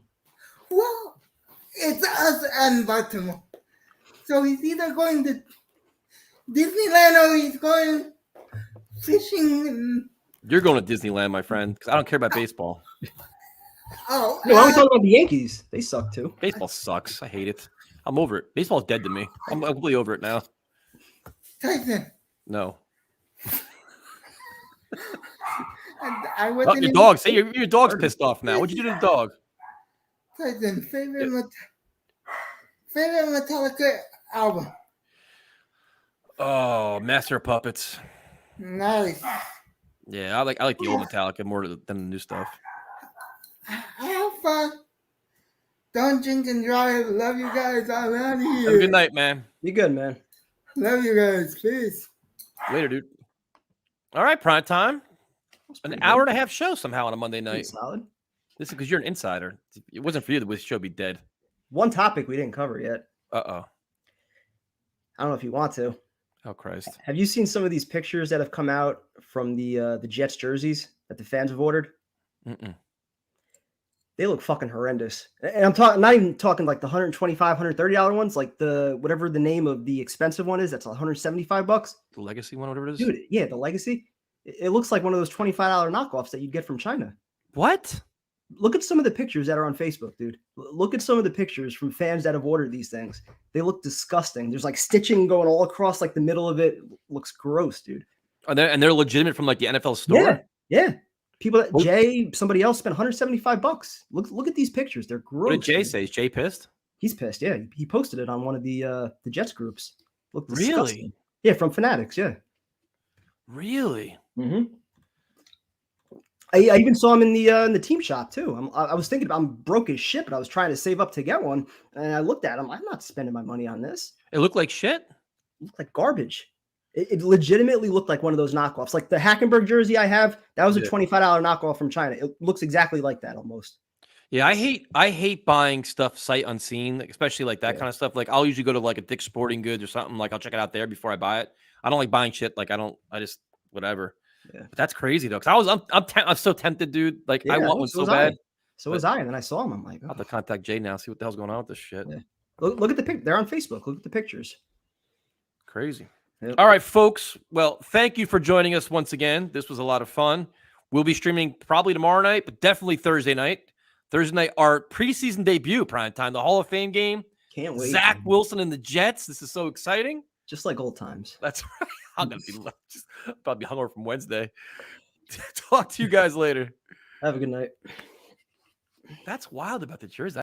Well, it's us and Baltimore. So he's either going to Disneyland or he's going fishing. And, You're going to Disneyland, my friend, because I don't care about baseball. oh, No, why are we talking about the Yankees? They suck too. Baseball sucks. I hate it. I'm over it. Baseball's dead to me. I'm completely over it now. Tyson. No. I Oh, wasn't your in- dog. Say your dog's pissed off now. What'd you do to the dog? Tyson, favorite Metallica album. Oh, Master of Puppets. Nice. Yeah, I like the old Metallica more than the new stuff. Have fun. Don't drink and drive. Love you guys. I'm out of here. Have a good night, man. Be good, man. Love you guys. Peace. Later, dude. All right, prime time. An hour and a half show somehow on a Monday night. Solid. This is because you're an insider. If it wasn't for you, the show would be dead. One topic we didn't cover yet. Uh-oh. I don't know if you want to. Oh, Christ. Have you seen some of these pictures that have come out from the Jets jerseys that the fans have ordered? Mm-mm. They look fucking horrendous. And I'm talking not even talking like the $125, $130 ones, like the whatever the name of the expensive one is, that's $175. The Legacy one, whatever it is? Dude, yeah, the Legacy. It looks like one of those $25 knockoffs that you'd get from China. What? Look at some of the pictures that are on Facebook, dude. Look at some of the pictures from fans that have ordered these things. They look disgusting. There's like stitching going all across like the middle of it. Looks gross, dude. And they're legitimate from like the NFL store? Yeah. Yeah. People that somebody else spent $175. Look at these pictures. They're gross. What did Jay dude. say? Is Jay pissed? He's pissed. Yeah. He posted it on one of the Jets groups. Look Really? disgusting. Yeah, from Fanatics. Yeah. Really? Mm-hmm. I even saw him in the team shop too. I was thinking I'm broke as shit, but I was trying to save up to get one, and I looked at him. I'm not spending my money on this. It looked like shit? It looked like garbage. It legitimately looked like one of those knockoffs. Like the Hackenberg jersey I have, that was a $25 knockoff from China. It looks exactly like that almost. Yeah, I hate buying stuff sight unseen, especially like that kind of stuff. Like I'll usually go to like a Dick's Sporting Goods or something. Like I'll check it out there before I buy it. I don't like buying shit. Like I just whatever. Yeah. But that's crazy though, because I'm so tempted, dude. Like I want one so bad. So was I, and then I saw him. I'm like, I'll have to contact Jay now, see what the hell's going on with this shit. Yeah. Look at the pic. They're on Facebook. Look at the pictures. Crazy. Yep. All right, folks. Well, thank you for joining us once again. This was a lot of fun. We'll be streaming probably tomorrow night, but definitely Thursday night. Thursday night, our preseason debut, prime time, the Hall of Fame game. Can't wait. Zach Wilson and the Jets. This is so exciting. Just like old times. That's right. I'm gonna be just probably hungover from Wednesday. Talk to you guys later. Have a good night. That's wild about the jersey.